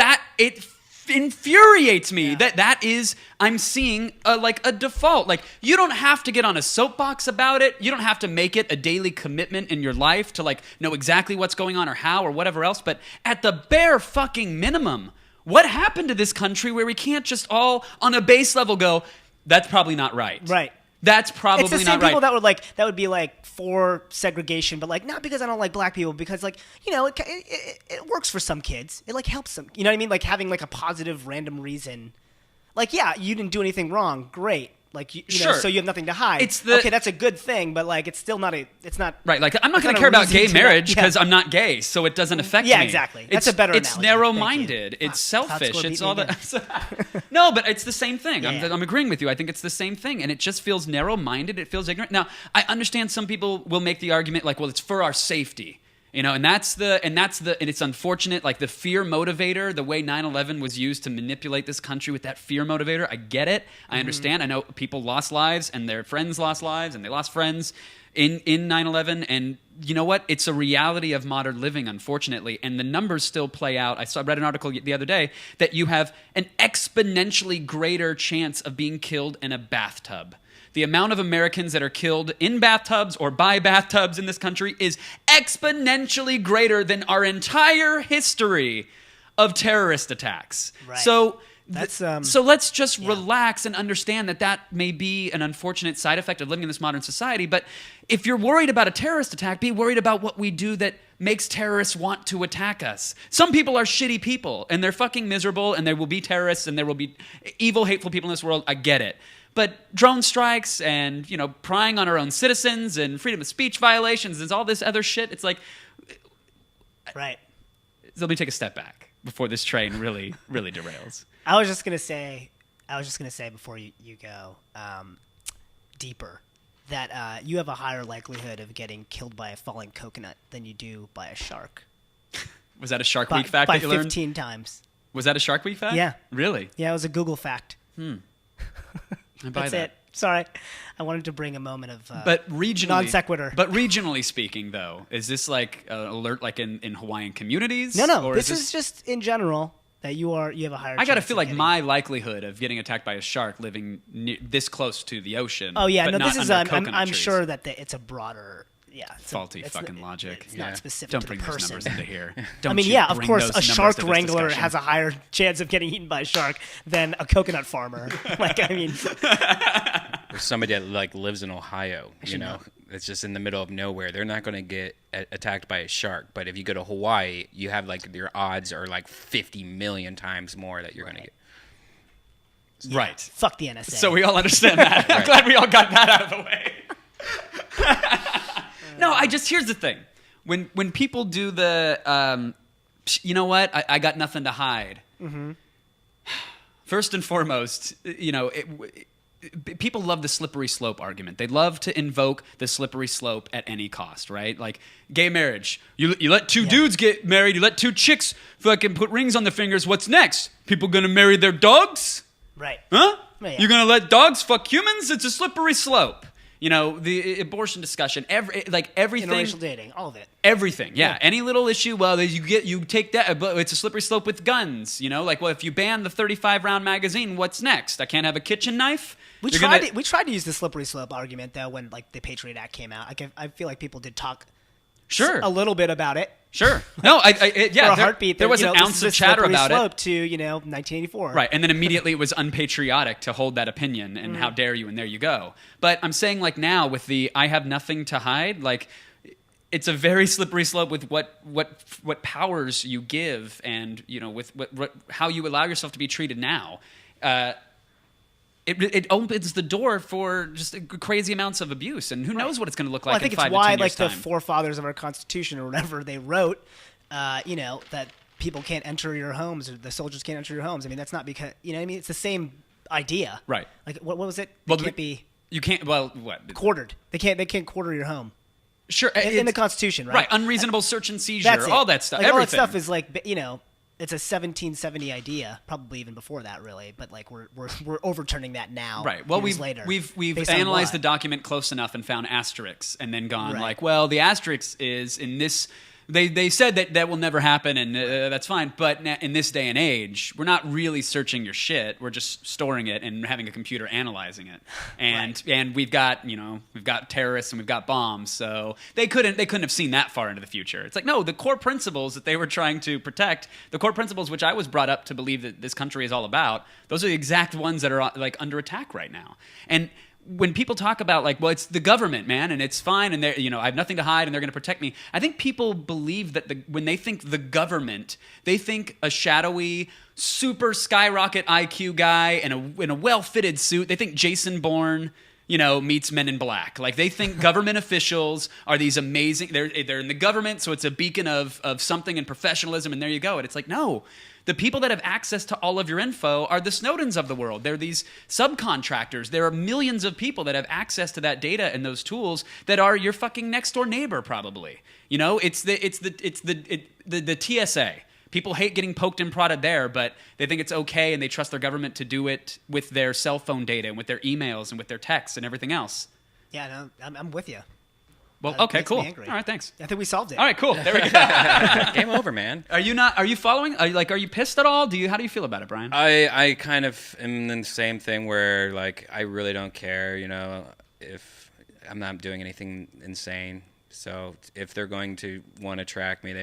infuriates me that is I'm seeing a default. Like you don't have to get on a soapbox about it. You don't have to make it a daily commitment in your life to like know exactly what's going on or how or whatever else. But at the bare fucking minimum, what happened to this country where we can't just all on a base level go, that's probably not right. Right. That's probably It's the not same right. people that would be like for segregation, but like not because I don't like black people, because like it works for some kids. It like helps them. You know what I mean? Like having like a positive random reason. Like yeah, you didn't do anything wrong. Great. Like you know, Sure. so you have nothing to hide. It's the- okay, that's a good thing, but like it's still not it's not Right, like I'm not it's going not to a care about reason gay to marriage not- because yeah. I'm not gay, so it doesn't affect me. Yeah, exactly. That's a better It's analogy. narrow-minded. Thank you. It's Cloud selfish. Score It's beat all me the No, but it's the same thing. Yeah. I'm agreeing with you. I think it's the same thing, and it just feels narrow-minded. It feels ignorant. Now, I understand some people will make the argument like, well, it's for our safety. And it's unfortunate, like the fear motivator, the way 9/11 was used to manipulate this country with that fear motivator. I get it. I understand. I know people lost lives and their friends lost lives and they lost friends in 9/11. And you know what? It's a reality of modern living, unfortunately. And the numbers still play out. I read an article the other day that you have an exponentially greater chance of being killed in a bathtub. The amount of Americans that are killed in bathtubs or by bathtubs in this country is exponentially greater than our entire history of terrorist attacks. Right. So That's, so let's just relax and understand that may be an unfortunate side effect of living in this modern society. But if you're worried about a terrorist attack, be worried about what we do that makes terrorists want to attack us. Some people are shitty people and they're fucking miserable and there will be terrorists and there will be evil, hateful people in this world. I get it. But drone strikes and, prying on our own citizens and freedom of speech violations and all this other shit, it's like, right. let me take a step back before this train really, really derails. I was just gonna say before you go deeper that you have a higher likelihood of getting killed by a falling coconut than you do by a shark. Was that a Shark By, Week fact by that you learned? 15 times. Was that a Shark Week fact? Yeah. Really? Yeah, it was a Google fact. I buy That's that. it. Sorry, I wanted to bring a moment of But regionally, non sequitur. But regionally speaking, though, is this like an alert like in Hawaiian communities? No. Or This is just in general that you have a higher. I gotta chance feel of like getting- my likelihood of getting attacked by a shark living this close to the ocean. Oh yeah, but no. not This is. under I'm coconut trees. sure that it's a broader. Yeah, Faulty fucking logic. It's not specific Don't to bring the those person. numbers into here. I Don't mean, you yeah, of bring course, those a numbers shark to this wrangler discussion. has a higher chance of getting eaten by a shark than a coconut farmer. Like, I mean, Or somebody that like lives in Ohio, it's just in the middle of nowhere. They're not going to get attacked by a shark. But if you go to Hawaii, you have like your odds are like 50 million times more that you're going to get. Right. Fuck the NSA. So we all understand that. I'm glad we all got that out of the way. No, here's the thing. When people do the, you know what, I got nothing to hide. Mm-hmm. First and foremost, people love the slippery slope argument. They love to invoke the slippery slope at any cost, right? Like gay marriage. You let two dudes get married. You let two chicks fucking put rings on their fingers. What's next? People gonna marry their dogs? Right. Huh? Yeah. You're gonna let dogs fuck humans? It's a slippery slope. The abortion discussion, everything. Interracial dating, all of it. Everything, yeah. Any little issue, well, you take that, but it's a slippery slope with guns. Like, well, if you ban the 35-round magazine, what's next? I can't have a kitchen knife. We tried to use the slippery slope argument though when like the Patriot Act came out. I feel like people did talk a little bit about it. Sure. No, For a heartbeat, there was an ounce of chatter about slope it. To 1984. Right, and then immediately it was unpatriotic to hold that opinion, and how dare you, and there you go. But I'm saying, like, now with the I have nothing to hide, like, it's a very slippery slope with what powers you give, and with how you allow yourself to be treated now. It opens the door for just crazy amounts of abuse, and who knows what it's going to look like. I think in 5 it's why, to 10 years' like, time. the forefathers of our Constitution or whatever they wrote, that people can't enter your homes or the soldiers can't enter your homes. I mean, that's not because it's the same idea, right? Like, what was it? Well, You can't quartered. They can't quarter your home. Sure, in the Constitution, right? Right, unreverable search and seizure, That's it. all that stuff. Like, everything. all that stuff is like it's a 1770 idea, probably even before that, really. But like we're overturning that now. Right. Well, years later, we've based on analyzed the what? document close enough and found asterisks, and then gone Right. like, well, the asterisk is in this. They said that will never happen, and that's fine. But in this day and age, we're not really searching your shit. We're just storing it and having a computer analyzing it. And and we've got terrorists and we've got bombs. So they couldn't have seen that far into the future. It's like, no, the core principles that they were trying to protect, the core principles which I was brought up to believe that this country is all about, those are the exact ones that are like under attack right now. And when people talk about like, well, it's the government, man, and it's fine, and I have nothing to hide, and they're going to protect me. I think people believe that when they think the government, they think a shadowy, super skyrocket IQ guy in a well-fitted suit. They think Jason Bourne, meets Men in Black. Like, they think government officials are these amazing. They're in the government, so it's a beacon of something and professionalism, and there you go. And it's like, no. The people that have access to all of your info are the Snowdens of the world. They're these subcontractors. There are millions of people that have access to that data and those tools that are your fucking next door neighbor, probably. It's the TSA. People hate getting poked and prodded there, but they think it's okay, and they trust their government to do it with their cell phone data and with their emails and with their texts and everything else. Yeah, no, I'm with you. Well, That okay, makes cool. me angry. All right, thanks. I think we solved it. All right, cool. There we go. Game over, man. Are you following? Are you pissed at all? How do you feel about it, Brian? I kind of am in the same thing where, like, I really don't care, if I'm not doing anything insane. So if they're going to want to track me,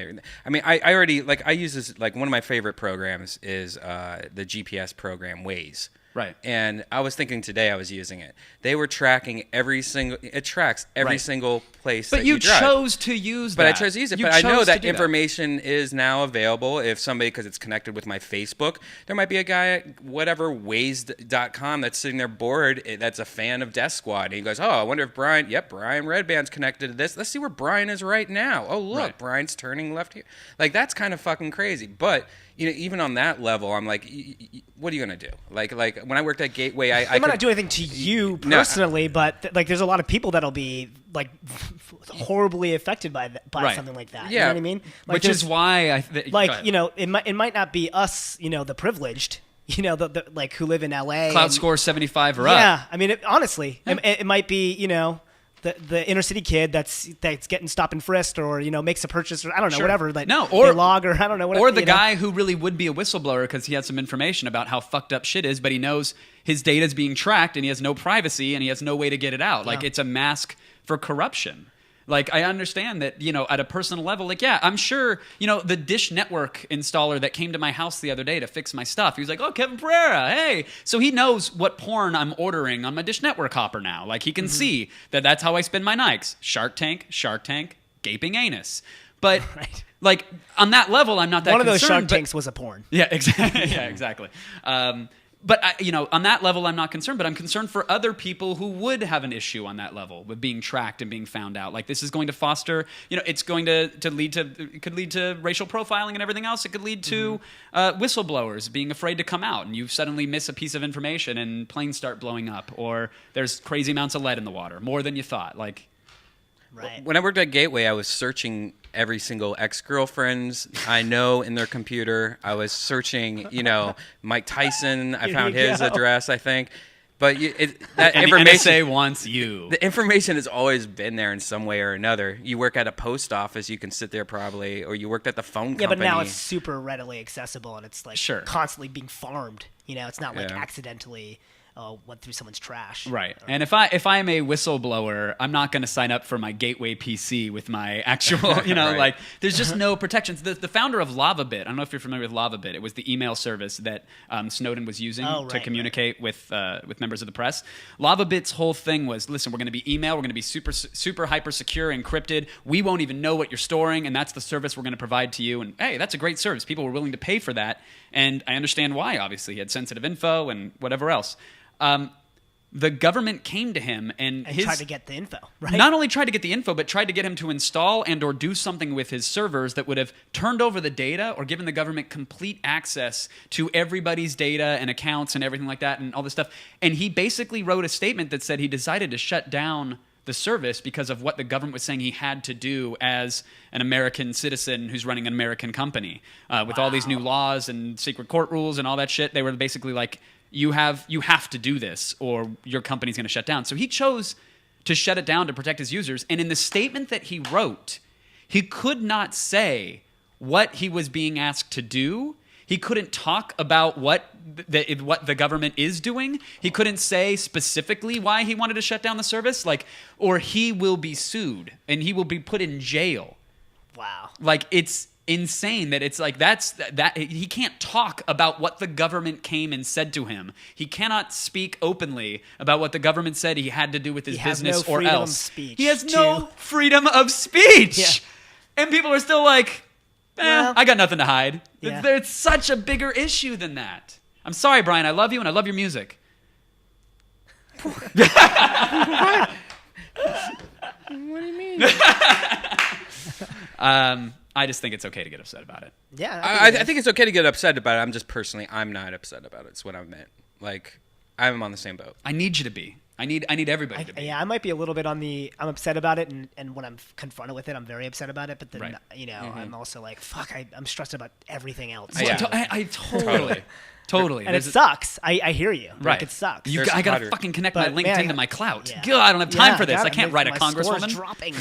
I already, like, I use this, like, one of my favorite programs is the GPS program Waze. Right. And I was thinking today I was using it. They were tracking it tracks every single place but that you drive. chose to use that. But I chose to use it. But I know that information is now available if somebody, because it's connected with my Facebook. There might be a guy at whatever Waze.com that's sitting there bored that's a fan of Death Squad. And he goes, oh, I wonder if Brian Redband's connected to this. Let's see where Brian is right now. Oh, look, Right. Brian's turning left here. Like, that's kind of fucking crazy. But even on that level, I'm like, what are you gonna do? Like when I worked at Gateway, I might not do anything to you personally, but there's a lot of people that'll be like horribly affected by Right. something like that. Yeah. You know what I mean? Like, Which is why it might not be us, the privileged, the like who live in LA. Cloud score 75 or up. Yeah, I mean, honestly, it might be the inner city kid that's getting stop and frisked or makes a purchase or I don't know, whatever, like they log or I don't know, whatever, or the guy who really would be a whistleblower because he has some information about how fucked up shit is, but he knows his data is being tracked and he has no privacy and he has no way to get it out. Like, it's a mask for corruption. Like, I understand that, at a personal level, like, yeah, I'm sure, the Dish Network installer that came to my house the other day to fix my stuff, he was like, oh, Kevin Pereira, hey. So he knows what porn I'm ordering on my Dish Network hopper now. Like, he can see that that's how I spend my nights. Shark Tank, gaping anus. But, like, on that level, I'm not that concerned. One of those Shark Tanks was a porn. Yeah, exactly. Yeah, exactly. But on that level, I'm not concerned. But I'm concerned for other people who would have an issue on that level with being tracked and being found out. Like this is going to foster, it's going to lead to, it could lead to racial profiling and everything else. It could lead to whistleblowers being afraid to come out, and you suddenly miss a piece of information, and planes start blowing up, or there's crazy amounts of lead in the water, more than you thought. Like, Right. When I worked at Gateway, I was searching every single ex-girlfriends I know in their computer. I was searching, Mike Tyson. I found his address, I think. But that and information, the NSA wants you. the information has always been there in some way or another. You work at a post office, you can sit there probably, or you worked at the phone company. Yeah, but now it's super readily accessible, and it's like Sure. constantly being farmed. It's not like Yeah. accidentally went through someone's trash. Right. And if I am a whistleblower, I'm not going to sign up for my Gateway PC with my actual, Right. like there's just no protections. The founder of LavaBit, I don't know if you're familiar with LavaBit. It was the email service that Snowden was using to communicate with members of the press. LavaBit's whole thing was, listen, we're going to be email, we're going to be super hyper secure, encrypted. We won't even know what you're storing, and that's the service we're going to provide to you. And hey, that's a great service. People were willing to pay for that, and I understand why. Obviously, he had sensitive info and whatever else. The government came to him and tried to get the info, right? Not only tried to get the info, but tried to get him to install and or do something with his servers that would have turned over the data or given the government complete access to everybody's data and accounts and everything like that and all this stuff. And he basically wrote a statement that said he decided to shut down the service because of what the government was saying he had to do as an American citizen who's running an American company. With all these new laws and secret court rules and all that shit, they were basically like, you have to do this or your company's going to shut down. So he chose to shut it down to protect his users. And in the statement that he wrote, he could not say what he was being asked to do. He couldn't talk about what the government is doing. He couldn't say specifically why he wanted to shut down the service, or he will be sued and he will be put in jail. Wow. Like, it's insane that it's like that he can't talk about what the government came and said to him. He cannot speak openly about what the government said he had to do with his business or else. He has no freedom of speech. Yeah. And people are still like, Well, I got nothing to hide. Yeah. There's such a bigger issue than that. I'm sorry, Brian. I love you and I love your music. What do you mean? I just think it's okay to get upset about it. Yeah. I think it's okay to get upset about it. I'm not upset about it. It's what I meant. Like, I'm on the same boat. I need you to be. I need everybody to be. Yeah, I might be a little bit on the. I'm upset about it, and when I'm confronted with it, I'm very upset about it. But then, Right. I'm also like, fuck, I'm stressed about everything else. I totally. And it sucks. I hear you. Right. Like, it sucks. I gotta fucking connect my But, LinkedIn man, to my clout. yeah. God, I don't have time Yeah, for this. God, I can't write a my score's congresswoman. dropping.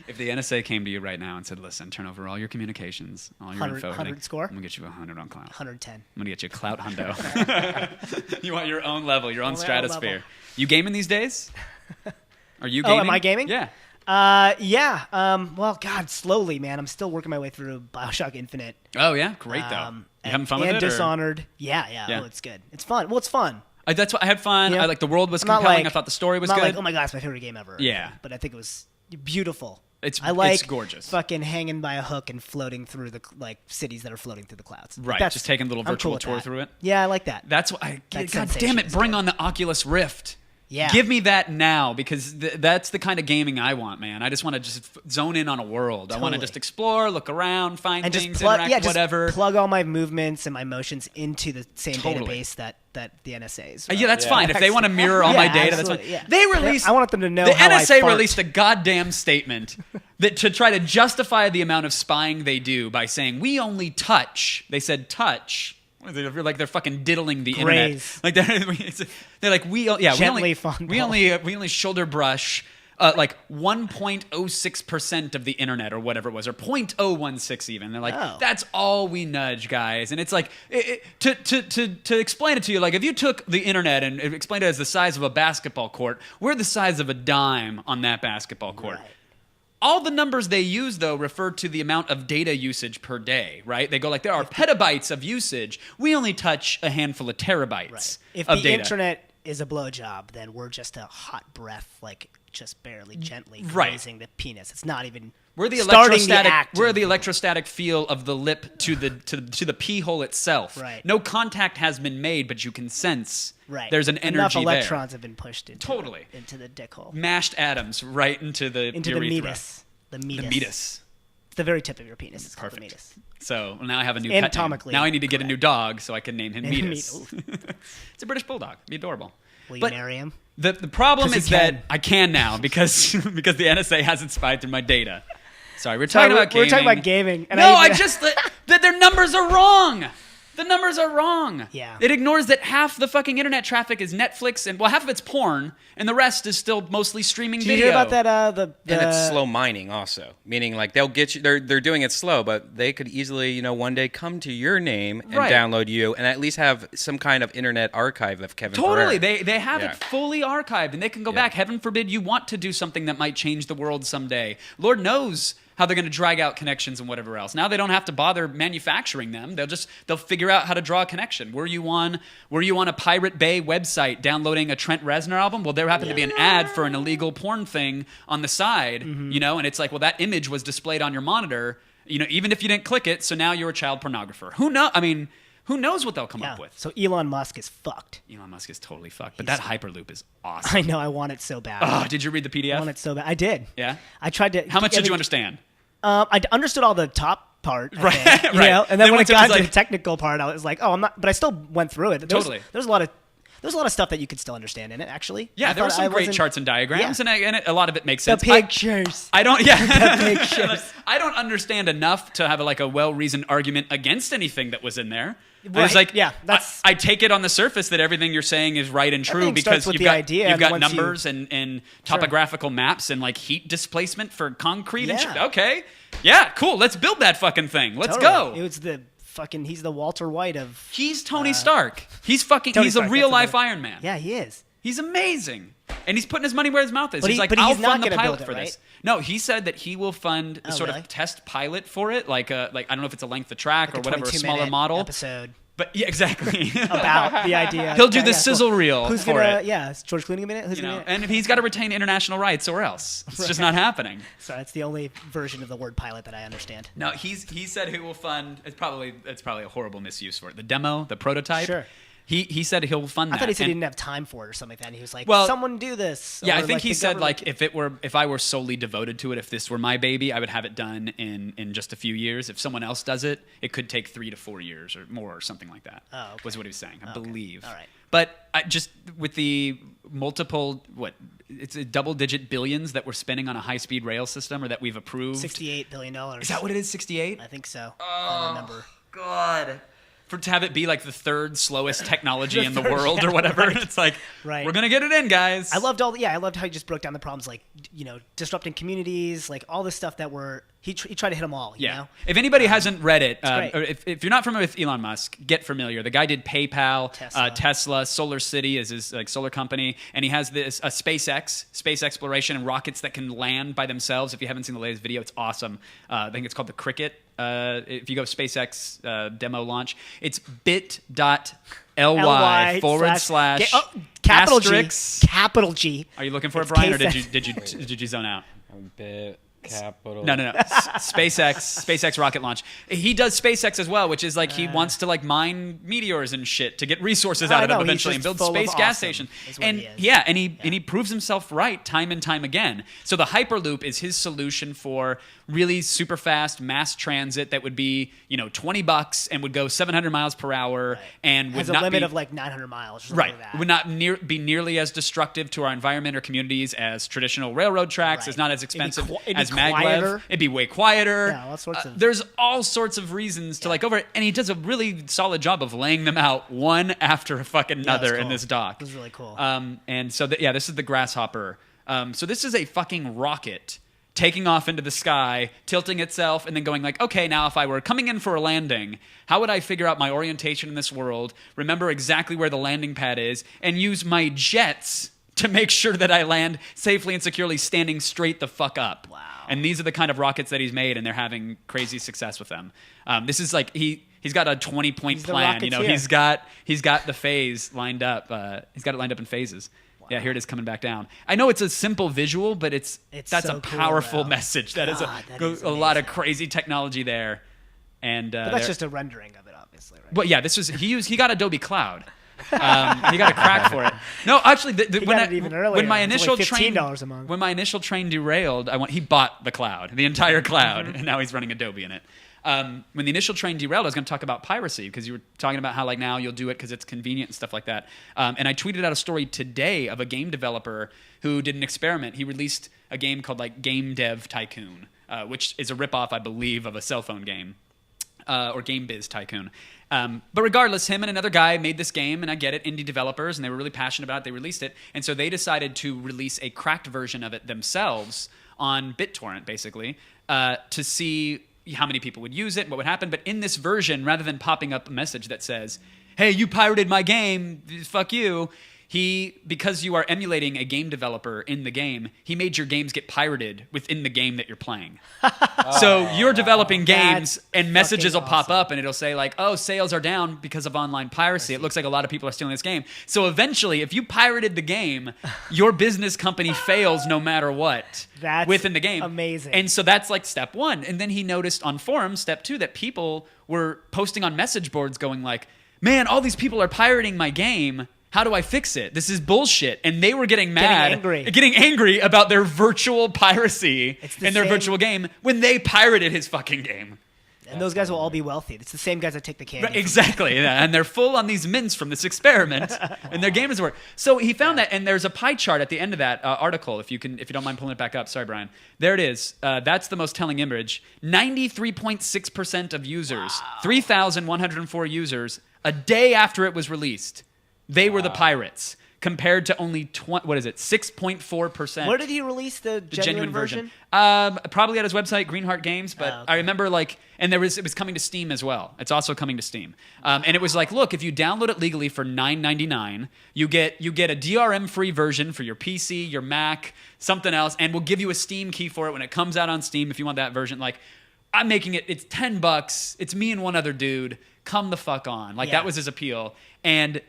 If the NSA came to you right now and said, "Listen, turn over all your communications, all your 100 info, 100 score? I'm gonna get you 100 on clout. 110. I'm gonna get you clout hundo. You want your own level, your own Only our stratosphere. level. You gaming these days? Are you gaming? Am I gaming? Yeah. Yeah. Well, God, slowly, man. I'm still working my way through BioShock Infinite. Oh yeah, great though. You having fun with and it? or- Dishonored. Yeah. Yeah. Oh, it's good. It's fun. Well, it's fun. That's what I had fun. Yeah. I like the world was I'm not compelling. like- I thought the story was I'm not good. like, oh my God, it's my favorite game ever. Yeah. But I think it was beautiful. It's gorgeous. Fucking hanging by a hook and floating through the cities that are floating through the clouds. Right, That's- just taking a little I'm virtual cool with tour that. through it. Yeah, I like that. That's what I. That God sensation damn it! is Bring good. on the Oculus Rift. Yeah. Give me that now because that's the kind of gaming I want, man. I just want to just zone in on a world. I want to Totally. just explore, look around, find and things, just plug, interact, whatever. Just plug all my movements and my motions into the same Totally. database that the NSA is. Yeah, that's fine. If they want to mirror all Yeah, my data, that's absolutely, fine. yeah. They released. I want them to know The how I NSA fart. released a goddamn statement that to try to justify the amount of spying they do by saying we only touch. They said touch. Like they're fucking diddling the Graze. internet. Like they're like Gently fondle. we only shoulder brush like 1.06% of the internet or whatever it was, or 0.016 even. They're like, Oh. that's all we nudge, guys. And it's like to explain it to you, like if you took the internet and explained it as the size of a basketball court, we're the size of a dime on that basketball court. Right. All the numbers they use, though, refer to the amount of data usage per day, right? They go like, there are petabytes of usage. We only touch a handful of terabytes Right. If of the data. internet is a blowjob, then we're just a hot breath, like just barely gently Right. grazing the penis. It's not even We're the starting electrostatic. the act. We're the electrostatic feel of the lip to the pee hole itself. Right. No contact has been made, but you can sense. right. There's an Enough energy electrons have been pushed into Totally. into the dick hole, there. Mashed atoms right into the into the urethra. meatus. The The meatus. meatus. It's the very tip of your penis. It's called the Perfect. meatus. So now I have a new pet name. Anatomically Now I need to get a new dog so I can name him Meatus. Meatus. It's a British bulldog. Be adorable. Will you But marry him? the problem 'Cause you is that can. I can now because because the NSA hasn't spied through my data. Sorry, we're Sorry, talking about gaming. we're talking about gaming. And No, I even- just that their numbers are wrong. The numbers are wrong. Yeah. It ignores that half the fucking internet traffic is Netflix and half of it's porn and the rest is still mostly streaming Did you video. hear about that? And it's slow mining also, meaning like they'll get you. They're doing it slow, but they could easily, one day come to your name and Right. download you, and at least have some kind of internet archive of Kevin. Totally. Ferrer. They have Yeah. it fully archived and they can go back. Heaven forbid you want to do something that might change the world someday. Lord knows how they're going to drag out connections and whatever else. Now they don't have to bother manufacturing them. They'll figure out how to draw a connection. Were you on a Pirate Bay website downloading a Trent Reznor album? Well, there happened to be an ad for an illegal porn thing on the side, and it's like, well, that image was displayed on your monitor, even if you didn't click it, so now you're a child pornographer. Who knows what they'll come yeah. up with? So Elon Musk is fucked. Elon Musk is totally fucked, but that Hyperloop is awesome. I know. I want it so bad. Oh, did you read the PDF? I want it so bad. I did. Yeah? I tried to. How much did you understand? I understood all the top part, I Right, think, right. And then when once it it got was to like- the technical part, I was like, oh, I'm not. But I still went through it. Totally. There's a lot of stuff that you could still understand in it. Actually, Yeah, I there were thought some I great wasn't- charts and diagrams, Yeah. and a lot of it makes The sense. pictures. I don't. Yeah, The pictures. I don't understand enough to have a well-reasoned argument against anything that was in there. I was Right, like, yeah, that's- I take it on the surface that everything you're saying is right and true Everything starts because with you've the got idea, you've and got once you- numbers and topographical maps and like heat displacement for concrete and Yeah. shit. Okay, yeah, cool. Let's build that fucking thing. Let's Totally. go. It was he's the Walter White of. He's Tony Stark. He's Tony he's Stark, a real that's life another- Iron Man. Yeah, he is. He's amazing. And he's putting his money where his mouth is. But He's he- like, but I'll he's not fund the gonna pilot build it, for right? this. No, he said that he will fund a sort really? of test pilot for it, like I don't know if it's a length of track or A whatever, a 22 smaller minute model. episode But yeah, exactly. about the idea. He'll do the cool. sizzle reel Who's for gonna? it. Yeah, is George Clooney in it? Who's You know, gonna? and he's got to retain international rights, or else it's just not happening. So that's the only version of the word pilot that I understand. No, he said he will fund. It's probably a horrible misuse for it. The demo, the prototype. Sure. He said he'll fund that. I thought he said And- he didn't have time for it or something like that. And he was like, Well, someone do this. Yeah, Or, I think like, he the said government- like if I were solely devoted to it, if this were my baby, I would have it done in just a few years. If someone else does it, it could take 3 to 4 years or more or something like that. Oh, okay. Was what he was saying. I believe. All right. But I just with the multiple it's a double-digit billions that we're spending on a high-speed rail system or that we've approved. $68 billion. Is that what it is? 68? I think so. I don't remember. God. To have it be like the third slowest technology in the third, world yeah, or whatever. right. It's like, Right. we're going to get it in, guys. I loved how you just broke down the problems, like, disrupting communities, like all this stuff that he tried to hit them all, you know? If anybody hasn't read it, great. or if you're not familiar with Elon Musk, get familiar. The guy did PayPal, Tesla, Solar City is his solar company, and he has this space exploration and rockets that can land by themselves. If you haven't seen the latest video, it's awesome. I think it's called the Cricket. If you go SpaceX demo launch, it's bit.ly / capital asterisk. G. Capital G. Are you looking for it, It's Brian, or case- did you zone out? Bit capital. No. SpaceX rocket launch. He does SpaceX as well, which is like he wants to like mine meteors and shit to get resources out I of know, them he's eventually and just build full of space gas awesome, stations. is what And he is. yeah, and he proves himself right time and time again. So the Hyperloop is his solution for really super fast mass transit that would be, $20 and would go 700 miles per hour and would Has a not limit be of like 900 miles or something right. like that. It would not be nearly as destructive to our environment or communities as traditional railroad tracks. Right. It's not as It'd be expensive it'd be as maglev. quieter. It'd be way quieter. Yeah, all sorts of- There's all sorts of reasons to like over it, and he does a really solid job of laying them out one after a fucking another in cool. this doc. It was really cool. And so this is the Grasshopper. So this is a fucking rocket taking off into the sky, tilting itself, and then going like, okay, now if I were coming in for a landing, how would I figure out my orientation in this world, remember exactly where the landing pad is, and use my jets to make sure that I land safely and securely standing straight the fuck up. Wow. And these are the kind of rockets that he's made, and they're having crazy success with them. This is like, his he's got a 20-point He's the plan. You know, Rocketeer. he's got the phase lined up. He's got it lined up in phases. Yeah, here it is coming back down. I know it's a simple visual, but that's so a cool, powerful though. message. That is God, that is a lot of amazing. crazy technology there. And But that's just a rendering of it, obviously, right? well, yeah, this was he got Adobe Cloud. He got a crack for it. No, actually, when got it even earlier. when my It's initial only train $15 a month. when my initial train derailed, he bought the cloud, the entire cloud, and now he's running Adobe in it. When the initial train derailed, I was going to talk about piracy because you were talking about how like now you'll do it because it's convenient and stuff like that. And I tweeted out a story today of a game developer who did an experiment. He released a game called like Game Dev Tycoon, which is a ripoff, I believe, of a cell phone game. Or Game Biz Tycoon. But regardless, him and another guy made this game, and I get it, indie developers, and they were really passionate about it. They released it, and so they decided to release a cracked version of it themselves on BitTorrent, basically, to see how many people would use it and what would happen. But in this version, rather than popping up a message that says, hey, you pirated my game, fuck you, because you are emulating a game developer in the game, he made your games get pirated within the game that you're playing. So you're developing games That's and messages will fucking pop awesome. up and it'll say like, oh, sales are down because of online piracy. It looks like a lot of people are stealing this game. So eventually, if you pirated the game, your business company fails no matter what That's within the game. amazing. And so that's like step one. And then he noticed on forums, step two, that people were posting on message boards going like, man, all these people are pirating my game. How do I fix it? This is bullshit. And they were getting mad, getting angry about their virtual piracy It's the in their same- virtual game when they pirated his fucking game. And those guys will all be wealthy. It's the same guys that take the candy. Right, exactly. Yeah. And they're full on these mints from this experiment, and their game doesn't work. So he found that, and there's a pie chart at the end of that article. If you don't mind pulling it back up. Sorry, Brian. There it is. That's the most telling image. 93.6% of users, 3,104 users, a day after it was released, they were the pirates, compared to only 6.4%. Where did he release the genuine version? Probably at his website, Greenheart Games. But Oh, okay. I remember and it was coming to Steam as well. It's also coming to Steam. And it was like, look, if you download it legally for $9.99, you get a DRM free version for your PC, your Mac, something else, and we'll give you a Steam key for it when it comes out on Steam if you want that version. Like, I'm making it. It's $10. It's me and one other dude. Come the fuck on. Like Yeah. that was his appeal. And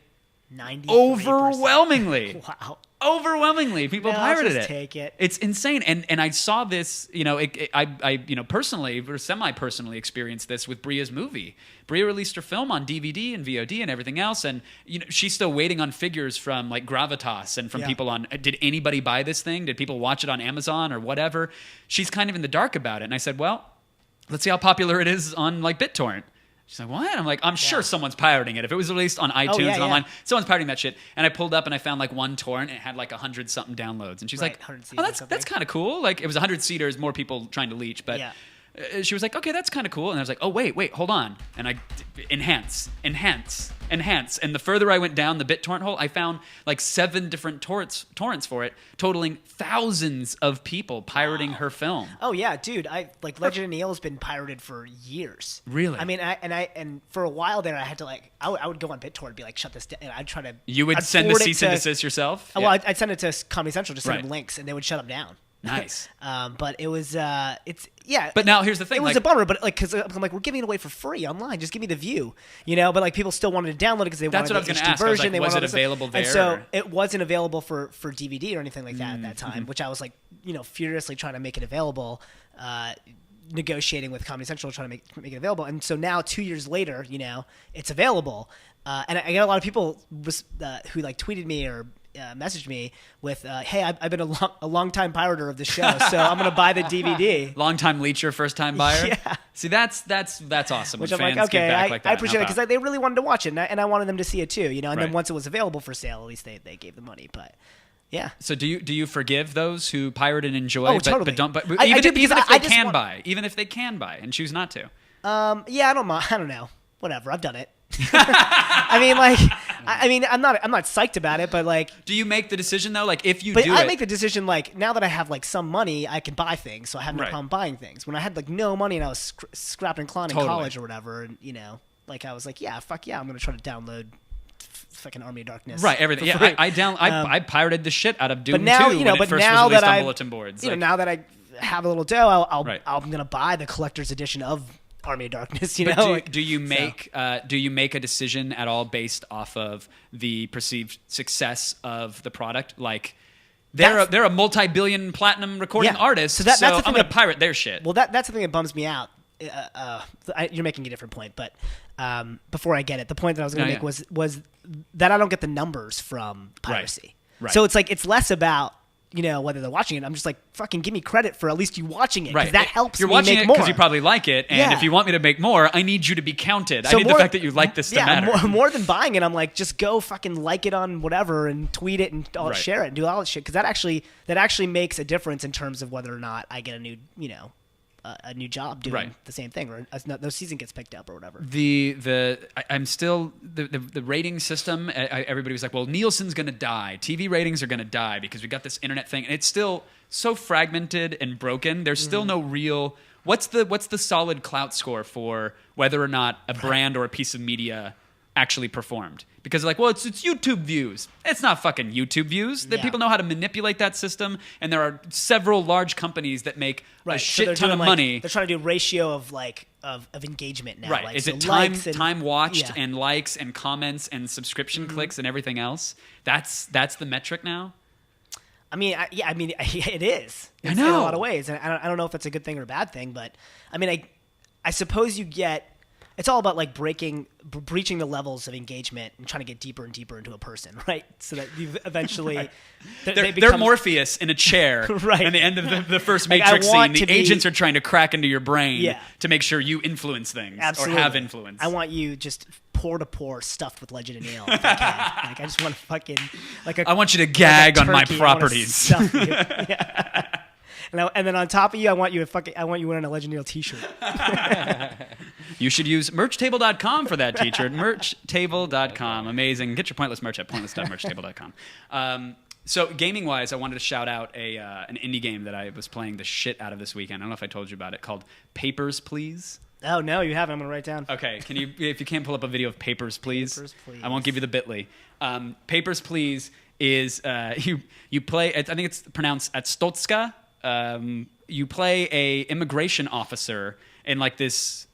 93%. overwhelmingly. Wow. Overwhelmingly, people Yeah, I'll pirated just it. take it. It's insane, and I saw this. I personally or semi-personally experienced this with Bria's movie. Bria released her film on DVD and VOD and everything else, and she's still waiting on figures from like Gravitas and from Yeah. people on. Did anybody buy this thing? Did people watch it on Amazon or whatever? She's kind of in the dark about it, and I said, well, let's see how popular it is on like BitTorrent. She's like, what? I'm like, I'm sure someone's pirating it. If it was released on iTunes yeah, and online, yeah. someone's pirating that shit. And I pulled up and I found like one torrent and it had like 100-something downloads. And she's Right, like, 100 oh, seats or that's kind of cool. Like it was 100 seaters, more people trying to leech. But Yeah. she was like, okay, that's kind of cool. And I was like, oh, wait, hold on. And I enhance. And the further I went down the BitTorrent hole, I found like 7 different torrents for it, totaling thousands of people pirating her film. Oh yeah, dude. Legend of Neil has been pirated for years. Really? I mean, and for a while there, I had to I would go on BitTorrent and be like, shut this down. And I'd try to. You would I'd send the forward it cease and to- desist yourself? Well, Yeah. I'd send it to Comedy Central, just send Right. them links, and they would shut them down. Nice. But it was yeah. But now here's the thing, It was like- a bummer, but because I'm like, we're giving it away for free online. Just give me the view, But like people still wanted to download it because they That's wanted what I was the gonna HD ask. I was version. like, They was wanted it all this stuff. available And there, so or- it wasn't available for DVD or anything like that at that Mm-hmm. time, which I was like, furiously trying to make it available. Negotiating with Comedy Central trying to make it available, and so now 2 years later, it's available. And I got a lot of people who like tweeted me or messaged me with, "Hey, I've been a long time pirater of the show, so I'm gonna buy the DVD." Long-time leecher, first-time buyer? Yeah. See, that's awesome. Which when I'm like, fans give okay, back like that I and appreciate it help because out. they really wanted to watch it, and I wanted them to see it too, And Right. then once it was available for sale, at least they gave the money. But yeah, So do you forgive those who pirate and enjoy, Oh, but totally. don't? But I even do if because they I just can want- buy, even if they can buy and choose not to. yeah, I don't mind. I don't know. Whatever, I've done it. I mean, I'm not psyched about it, but like. Do you make the decision though? Like if you But do I it, make the decision like now that I have like some money, I can buy things, so I have no Right. problem buying things. When I had like no money and I was scrapping and clawing Totally. in college or whatever, and like I was like, yeah, fuck yeah, I'm gonna try to download fucking Army of Darkness. right, everything. for Yeah, free. I pirated the shit out of Doom But now 2 when it but first now was released that on I bulletin boards. now that I have a little dough, Right. I'm gonna buy the collector's edition of Army of Darkness. You But know, do you make a decision at all based off of the perceived success of the product? Like they're a multi-billion platinum recording artist, so, that's the I'm thing going to pirate their shit. Well, that's the thing that bums me out. You're making a different point, but before I get it, the point that I was going to make was that I don't get the numbers from piracy. Right. So it's like it's less about whether they're watching it. I'm just like, fucking give me credit for at least you watching it, because that helps You're me watching make it more. because you probably like it, and if you want me to make more, I need you to be counted. I need the fact that you like this to matter. More than buying it, I'm like, just go fucking like it on whatever and tweet it and share it and do all that shit, because that actually makes a difference in terms of whether or not I get a new a new job doing the same thing, or the season gets picked up or whatever. I'm still the rating system. Everybody was like, well, Nielsen's going to die. TV ratings are going to die because we got this internet thing, and it's still so fragmented and broken. There's still no real. What's the solid clout score for whether or not a brand or a piece of media actually performed? Because like, well, it's YouTube views. It's not fucking YouTube views. People know how to manipulate that system, and there are several large companies that make a shit ton of money. They're trying to do a ratio of of engagement now. Right? Like, Is so it time watched and likes and comments and subscription clicks and everything else? That's the metric now. I mean, it is. I know. In a lot of ways, and I don't know if that's a good thing or a bad thing, but I mean, I suppose you get. It's all about like breaching the levels of engagement and trying to get deeper and deeper into a person, right? So that you eventually they're Morpheus in a chair, right? At the end of the first Matrix scene, the agents are trying to crack into your brain to make sure you influence things or have influence. I want you just pour to pour stuffed with Legend of Neil. If I can. Like I just want to fucking I want you to gag on my properties. And then on top of you, I want you wearing a Legend of Neil t-shirt. You should use merchtable.com for that t-shirt. Merchtable.com. Amazing. Get your Pointless merch at pointless.merchtable.com. So gaming-wise, I wanted to shout out an indie game that I was playing the shit out of this weekend. I don't know if I told you about it, called Papers, Please. Oh, no, you haven't. I'm going to write it down. Okay. If you can't pull up a video of Papers, Please. Papers, Please. I won't give you the bit.ly. Papers, Please is you play, I think it's pronounced Atstotska. You play a immigration officer in like this.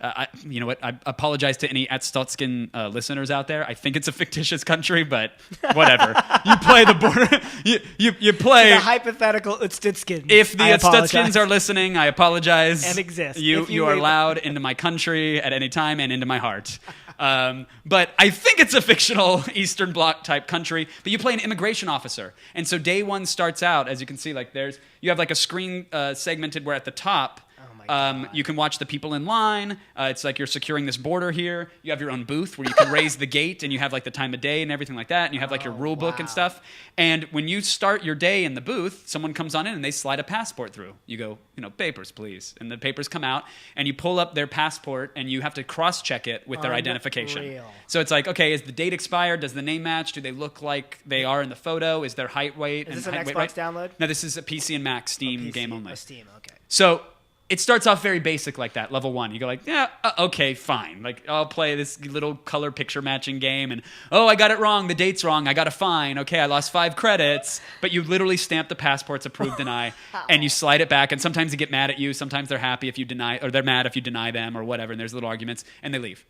You know what? I apologize to any Atstotskin listeners out there. I think it's a fictitious country, but whatever. You play the border. You play the hypothetical Atstotskins. If the Atstotskins are listening, I apologize. And exist. You are allowed into my country at any time and into my heart. But I think it's a fictional Eastern Bloc type country. But you play an immigration officer, and so day one starts out, as you can see, like you have like a screen segmented where at the top. You can watch the people in line. It's like you're securing this border here. You have your own booth where you can raise the gate, and you have like the time of day and everything like that. And you have like your rule book and stuff. And when you start your day in the booth, someone comes on in and they slide a passport through. You go, papers, please. And the papers come out, and you pull up their passport, and you have to cross-check it with their identification. So it's like, okay, is the date expired? Does the name match? Do they look like they are in the photo? Is their height, weight? Is this an Xbox download? No, this is a PC and Mac Steam game only. Steam, okay. So it starts off very basic like that, level 1. You go like, yeah, okay, fine. Like, I'll play this little color picture matching game, and, I got it wrong. The date's wrong. I got a fine. Okay, I lost 5 credits. But you literally stamp the passports, approve, deny, and you slide it back. And sometimes they get mad at you. Sometimes they're happy if you deny, or they're mad if you deny them or whatever, and there's little arguments, and they leave.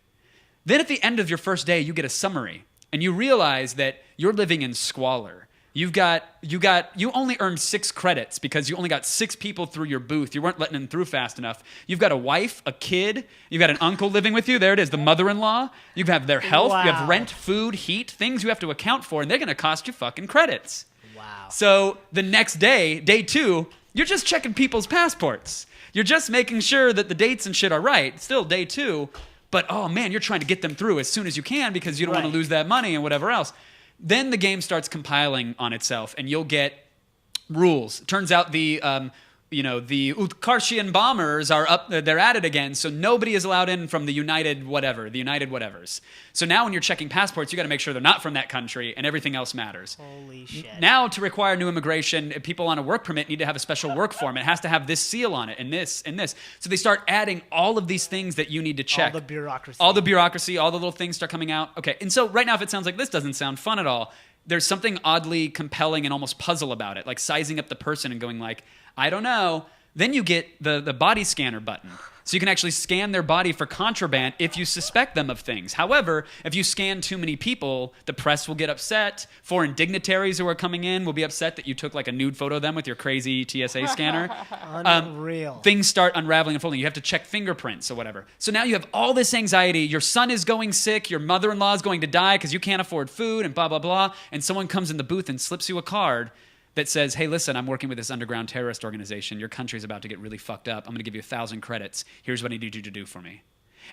Then at the end of your first day, you get a summary, and you realize that you're living in squalor. You only earned 6 credits because you only got 6 people through your booth. You weren't letting them through fast enough. You've got a wife, a kid. You've got an uncle living with you. There it is, the mother-in-law. You have their health. Wow. You have rent, food, heat, things you have to account for, and they're going to cost you fucking credits. Wow. So the next day, day 2, you're just checking people's passports. You're just making sure that the dates and shit are right. Still day 2, but oh man, you're trying to get them through as soon as you can because you don't want to lose that money and whatever else. Then the game starts compiling on itself, and you'll get rules. It turns out the Utkarshian bombers are up. They're at it again, so nobody is allowed in from the United whatevers. So now when you're checking passports, you got to make sure they're not from that country, and everything else matters. Holy shit. Now, to require new immigration, people on a work permit need to have a special work form. It has to have this seal on it, and this, and this. So they start adding all of these things that you need to check. All the bureaucracy, all the little things start coming out. Okay, and so right now, if it sounds like this doesn't sound fun at all, there's something oddly compelling and almost puzzle about it, like sizing up the person and going like, I don't know. Then you get the body scanner button. So you can actually scan their body for contraband if you suspect them of things. However, if you scan too many people, the press will get upset. Foreign dignitaries who are coming in will be upset that you took like a nude photo of them with your crazy TSA scanner. Unreal. Things start unraveling and folding. You have to check fingerprints or whatever. So now you have all this anxiety. Your son is going sick. Your mother-in-law is going to die because you can't afford food and blah, blah, blah. And someone comes in the booth and slips you a card that says, hey, listen, I'm working with this underground terrorist organization. Your country's about to get really fucked up. I'm going to give you 1,000 credits. Here's what I need you to do for me.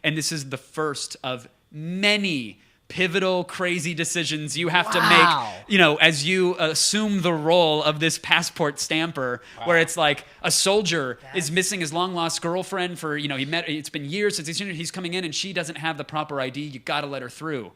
And this is the first of many pivotal, crazy decisions you have to make, as you assume the role of this passport stamper, where it's like a soldier is missing his long-lost girlfriend for, it's been years since he's coming in and she doesn't have the proper ID. You got to let her through.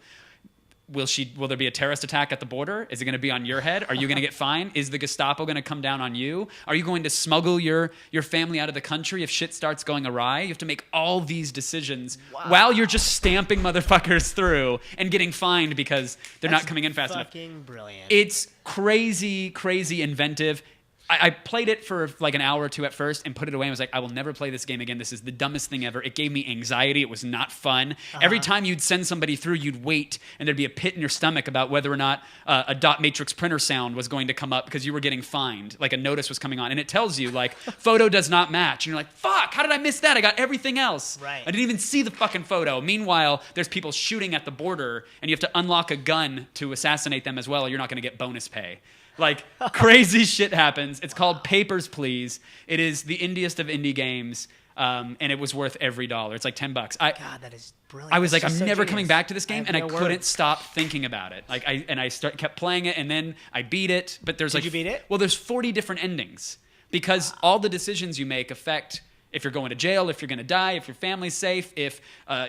Will there be a terrorist attack at the border? Is it going to be on your head? Are you going to get fined? Is the Gestapo going to come down on you? Are you going to smuggle your family out of the country if shit starts going awry? You have to make all these decisions while you're just stamping motherfuckers through and getting fined because they're not coming in fast enough. Fucking brilliant. It's crazy, crazy inventive. I played it for like an hour or two at first and put it away and was like, I will never play this game again. This is the dumbest thing ever. It gave me anxiety. It was not fun. Every time you'd send somebody through, you'd wait and there'd be a pit in your stomach about whether or not a dot matrix printer sound was going to come up because you were getting fined. Like a notice was coming on. And it tells you like, photo does not match. And you're like, fuck, how did I miss that? I got everything else. Right. I didn't even see the fucking photo. Meanwhile, there's people shooting at the border and you have to unlock a gun to assassinate them as well or you're not going to get bonus pay. Like, crazy shit happens. It's called Papers, Please. It is the indiest of indie games, and it was worth every dollar. It's like $10. God, that is brilliant. I was like, That's I'm just so never genius. coming back to this game, have and I no couldn't words. stop thinking about it. Like, I kept playing it, and then I beat it. But there's Did you beat it? Well, there's 40 different endings because all the decisions you make affect if you're going to jail, if you're going to die, if your family's safe, if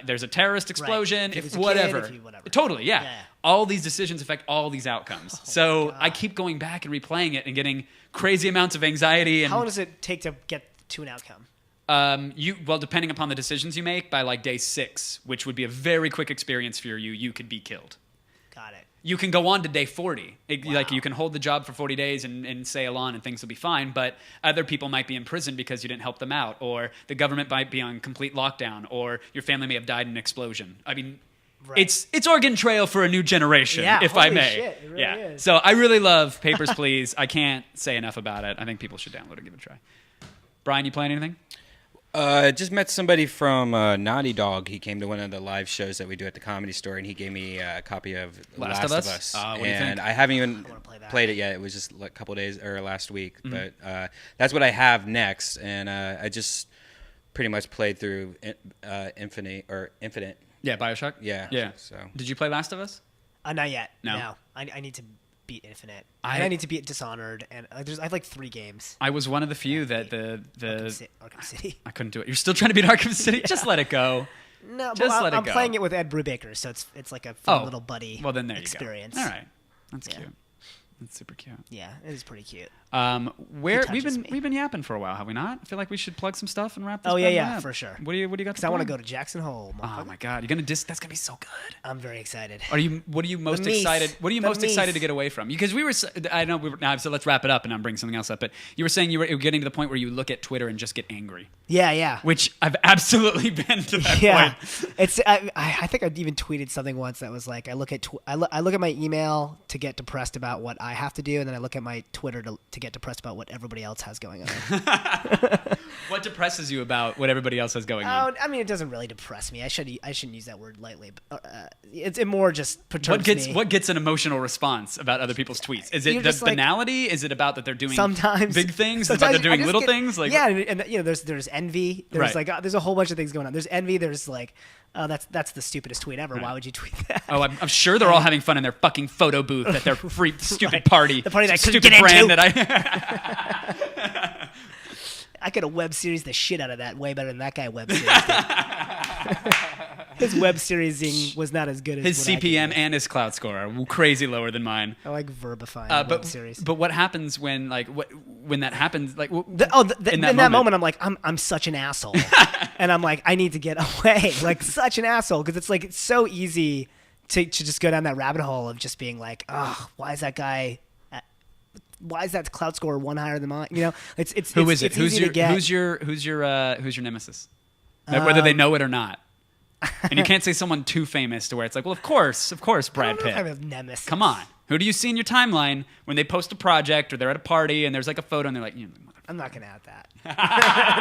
there's a terrorist explosion, If if it's a kid, whatever. if you- whatever. Totally, yeah. Yeah. All these decisions affect all these outcomes. So I keep going back and replaying it and getting crazy amounts of anxiety. And How long does it take to get to an outcome? depending upon the decisions you make, by like day 6, which would be a very quick experience for you could be killed. Got it. You can go on to day 40. Like you can hold the job for 40 days and sail on and things will be fine, but other people might be in prison because you didn't help them out, or the government might be on complete lockdown, or your family may have died in an explosion. I mean, Right. it's Oregon Trail for a new generation, Yeah, if I holy may. shit, it really is. So I really love Papers, Please. I can't say enough about it. I think people should download it and give it a try. Brian, you playing anything? Just met somebody from Naughty Dog. He came to one of the live shows that we do at the Comedy Store, and he gave me a copy of Last of Us? What do you and think? I haven't even wanna play that. played it yet. It was just like a couple days or last week, Mm-hmm. but that's what I have next. And I just pretty much played through Infinite. Yeah, Bioshock? Yeah, Yeah. so. Did you play Last of Us? Not yet. No? I need to beat Infinite. I- And I need to beat Dishonored. And I have like 3 games. I was one of the few that the Arkham City. I couldn't do it. You're still trying to beat Arkham City? Just let it go. No, Just but let it I'm go. playing it with Ed Brubaker, so it's like a fun little buddy Well, then there experience. you go. All right. That's Yeah. cute. That's super cute. Yeah, it is pretty cute. Where He touches me. we've been yapping for a while, have we not? I feel like we should plug some stuff and wrap this Oh, bad yeah, boy up. for sure. What do you got? Because To I want to plug? go to Jackson Hole. Oh motherfucker. my god, you're gonna that's gonna be so good. I'm very excited. What are you most Meese. excited? What are you The most excited Meese. to get away from? Because I know we were now, so let's wrap it up and I'm bringing something else up. But you were saying you were getting to the point where you look at Twitter and just get angry, Yeah. which I've absolutely been to that Yeah, point. it's. I think I even tweeted something once that was like, I look at my email to get depressed about what I have to do, and then I look at my Twitter to get depressed about what everybody else has going on. What depresses you about what everybody else has going on? Oh, I mean, it doesn't really depress me. I shouldn't use that word lightly. But, it more just perturbs me. What gets an emotional response about other people's tweets? Is it You're the just like- banality? Is it about that they're doing Sometimes big things? Is it sometimes about they're I doing just little get- things? Like yeah, and there's envy. There's Right. there's a whole bunch of things going on. There's envy. There's like, oh, that's the stupidest tweet ever. Why would you tweet that? Oh, I'm sure they're all having fun in their fucking photo booth at their free stupid Right. party. The party that I couldn't stupid get brand into. that I. I could have web series the shit out of that way better than that guy web series. His web seriesing was not as good as His what I could CPM do. and his cloud score are crazy lower than mine. I like verbifying web But series. but what happens when when that happens? Like In that moment, I'm like, I'm such an asshole, and I'm like, I need to get away, like such an asshole, because it's like it's so easy to just go down that rabbit hole of just being like, oh, why is that cloud score one higher than mine? You know, it's who is it? It's easy to get. Who's your nemesis? whether they know it or not. And you can't say someone too famous to where it's like, well, of course, Brad Pitt. I have nemesis. Come on. Who do you see in your timeline when they post a project or they're at a party and there's like a photo and they're like, I'm not gonna add that.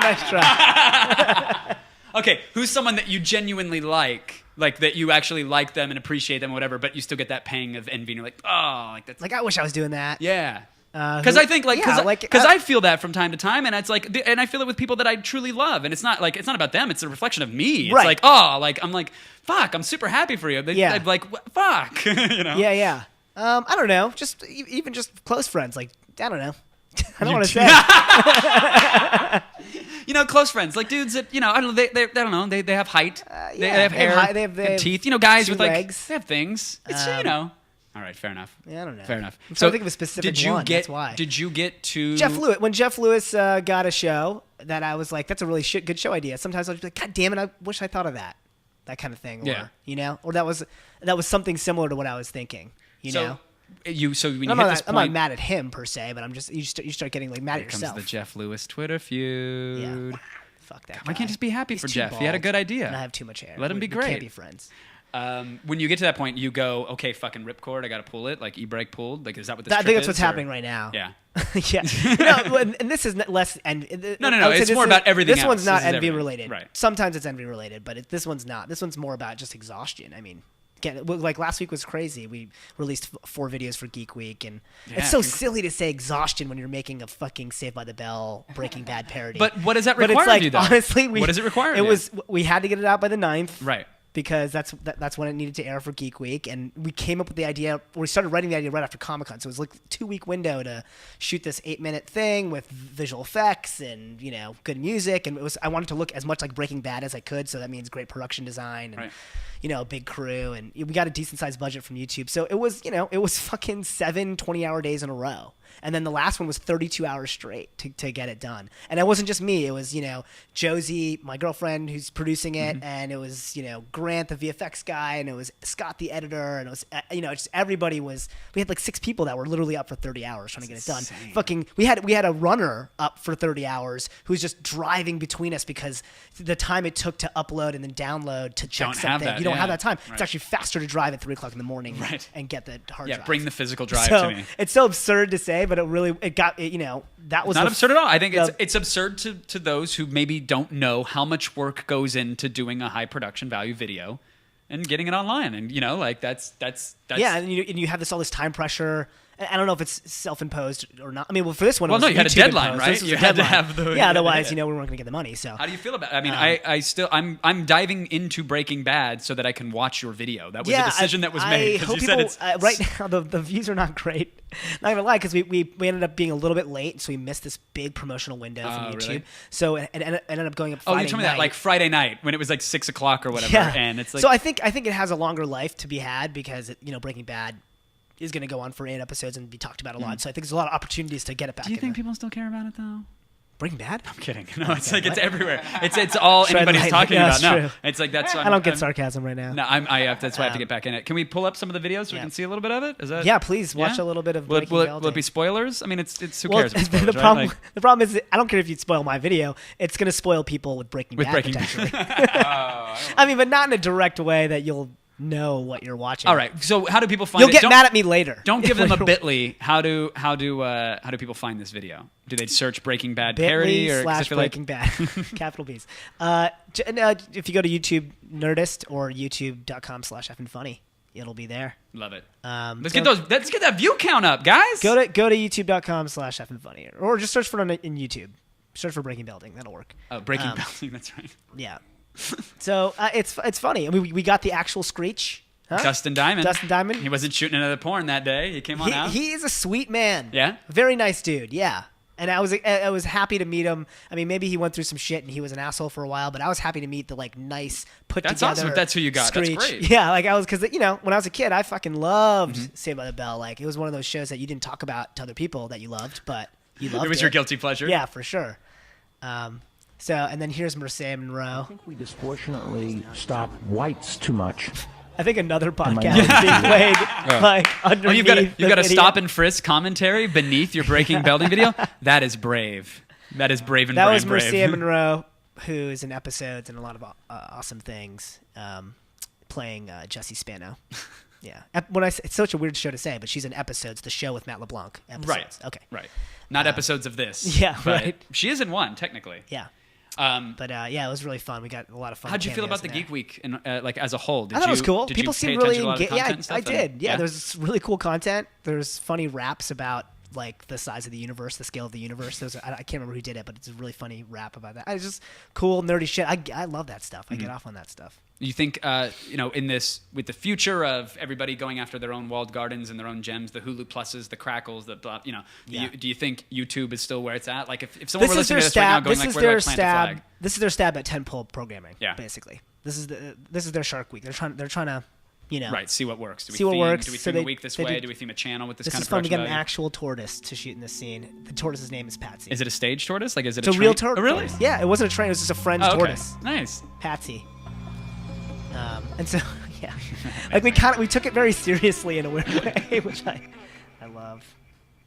Nice try. Okay, who's someone that you genuinely like that you actually like them and appreciate them or whatever, but you still get that pang of envy and you're like, oh, like that's Like I wish I was doing that. yeah. Because I think because I feel that from time to time, and it's like, and I feel it with people that I truly love, and it's not about them; it's a reflection of me. It's Right. like, oh, like I'm like, fuck, I'm super happy for you. I'm like, fuck, you know? Yeah. I don't know. Just even just close friends. Like I don't know. I don't want to say. You know, close friends, like dudes that I don't know. They don't know. They have height. They have hair. They have teeth. You know, guys two with like legs. they have things. It's All right, fair enough. Yeah, I don't know. Fair enough. I'm trying to think of a specific did you one, Get, that's why. Did you get to Jeff Lewis? When Jeff Lewis got a show that I was like, that's a really good show idea. Sometimes I'll just be like, God damn it, I wish I thought of that. That kind of thing. Or, Yeah. Or that was something similar to what I was thinking. You know? When you hit this I'm point, not mad at him per se, but I'm just you start getting like mad here at comes yourself. the Jeff Lewis Twitter feud. Yeah. Fuck that guy. Why can't you just be happy He's for too Jeff? He had a bald, good idea. And I have too much hair. Let him be We great. can't be friends. When you get to that point, you go, okay, fucking ripcord, I got to pull it, like e-brake pulled. Like, is that what this I trip think that's is, what's or- happening right now. Yeah. Yeah. No, and this is less. No, it's more about everything This else. one's not This is envy everything. related. Right. Sometimes it's envy related, but this one's not. This one's more about just exhaustion. I mean, like last week was crazy. We released 4 videos for Geek Week, and it's so silly to say exhaustion when you're making a fucking Saved by the Bell Breaking Bad parody. But what does that But require it's like, of you, though? honestly, What does it require of It you? was we had to get it out by the 9th. Right. Because that's when it needed to air for Geek Week, and we came up with the idea. We started writing the idea right after Comic-Con, so it was like a 2-week window to shoot this 8-minute thing with visual effects and good music. And I wanted to look as much like Breaking Bad as I could, so that means great production design and a big crew, and we got a decent sized budget from YouTube. So it was fucking 7 20-hour days in a row. And then the last one was 32 hours straight to get it done. And it wasn't just me. It was, Josie, my girlfriend, who's producing it. And it was, Grant, the VFX guy. And it was Scott, the editor. And it was, just everybody was, we had like 6 people that were literally up for 30 hours trying to get it done. Fucking, we had a runner up for 30 hours who was just driving between us because the time it took to upload and then download to check Don't have something. that, You don't yeah. have that time. Right. It's actually faster to drive at 3 o'clock in the morning Right. and get the hard Yeah, drive. bring the physical drive So to me. it's so absurd to say, but that was Not the absurd at all. I think the- it's absurd to those who maybe don't know how much work goes into doing a high production value video and getting it online. And that's yeah, and you have all this time pressure. I don't know if it's self-imposed or not. I mean, well, for this one, Well, it was no, you had a YouTube deadline, imposed. right? This was You a had to deadline. have the- yeah. Otherwise, we weren't going to get the money. So How do you feel about it? I mean, I'm diving into Breaking Bad so that I can watch your video. That was a decision that was made. I 'cause hope you said people, it's right now the views are not great. Not gonna lie, because we ended up being a little bit late, so we missed this big promotional window from Oh, YouTube. really? So it ended up going up. Oh, Friday you told me night. that like Friday night when it was like 6 o'clock or whatever, Yeah. and it's like so I think it has a longer life to be had because Breaking Bad is going to go on for 8 episodes and be talked about a lot. So I think there's a lot of opportunities to get it back. Do you in think there. people still care about it though? Breaking Bad? I'm kidding. No, it's like it's everywhere. It's all Tread anybody's lightly. talking Yeah, about. that's No, true. it's like that's. I don't get sarcasm right now. No, that's why I have to get back in it. Can we pull up some of the videos so we can see a little bit of it? Is that? Yeah, please watch a little bit of Breaking Will it Building. be spoilers? I mean, it's who Well, cares? If it's spoilers, the right? problem Like, the problem is that I don't care if you spoil my video. It's going to spoil people with Breaking Bad potentially. I mean, but not in a direct way that you'll know what you're watching. all right. So how do people find You'll it? get Don't- mad at me later. Don't give them a Bitly. How do people find this video? Do they search Breaking Bad parody or 'cause I / feel like- Breaking Bad, capital B's. If you go to YouTube Nerdist or YouTube.com/effingfunny, it'll be there. Love it. Let's Let's get that view count up, guys. Go to YouTube.com/effingfunny, or just search for it in YouTube. Search for Breaking Building. That'll work. Breaking Bad. That's right. Yeah. So it's funny. I mean, we got the actual Screech. Huh? Dustin Diamond. Dustin Diamond. He wasn't shooting another porn that day. He came on out. He is a sweet man. Yeah? Very nice dude. Yeah. And I was happy to meet him. I mean, maybe he went through some shit and he was an asshole for a while, but I was happy to meet the nice put That's together. awesome if that's who you got. That's Screech. great. Yeah, I was because when I was a kid, I fucking loved Saved by the Bell. Like it was one of those shows that you didn't talk about to other people that you loved, but you loved it. It was your guilty pleasure. Yeah, for sure. So and then here's Marseille Monroe. I think we disproportionately stop whites too much. I think another podcast is being played underneath. Oh, you've got a the video. stop and frisk commentary beneath your Breaking Building video. That is brave. That is brave and That brave. was Marcia Monroe. who is in episodes and a lot of awesome things, playing Jesse Spano. Yeah. When I say, it's such a weird show to say, but she's in episodes. The show with Matt LeBlanc. Episodes. Right. Okay. Right. Not episodes of this. Yeah. But Right. she is in one technically. Yeah. But yeah, it was really fun. We got a lot of fun. How'd you feel about the cameos in Geek Week and like as a whole? Did I thought it was cool. Did People you pay seem really attention to a lot of the engaged. Yeah, content and stuff? I did. Yeah, yeah. there's really cool content. There's funny raps about like the size of the universe, the scale of the universe. I can't remember who did it, but it's a really funny rap about that. It's just cool, nerdy shit. I love that stuff. I get off on that stuff. You think, in this, with the future of everybody going after their own walled gardens and their own gems, the Hulu Pluses, the Crackles, the blah, Yeah. do you think YouTube is still where it's at? Like, if someone were This is listening their to this right now stab. going, This like, is where do I their plant the stab. flag? This is their stab at tentpole programming. Yeah. Basically, this is their Shark Week. They're trying to, Right, see what works. Do we See what theme, works. Do we So theme a they- week this they way? do- Do we theme a channel with this This kind is of fun. We production got an value? actual tortoise to shoot in this scene. The tortoise's name is Patsy. Is it a stage tortoise? Like, is it It's a a real train- tortoise. Oh, really? Yeah, it wasn't a train. It was just a friend's Oh, okay. tortoise. Nice. Patsy. And so, yeah, like we took it very seriously in a weird way, which I love.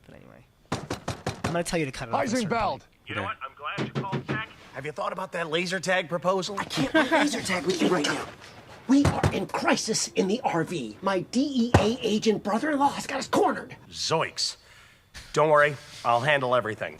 But anyway, I'm gonna tell you to cut it off. Eisenbeld. You know what? I'm glad you called, Jack. Have you thought about that laser tag proposal? I can't run laser tag with you right now. We are in crisis in the RV. My DEA agent brother-in-law has got us cornered. Zoinks. Don't worry, I'll handle everything.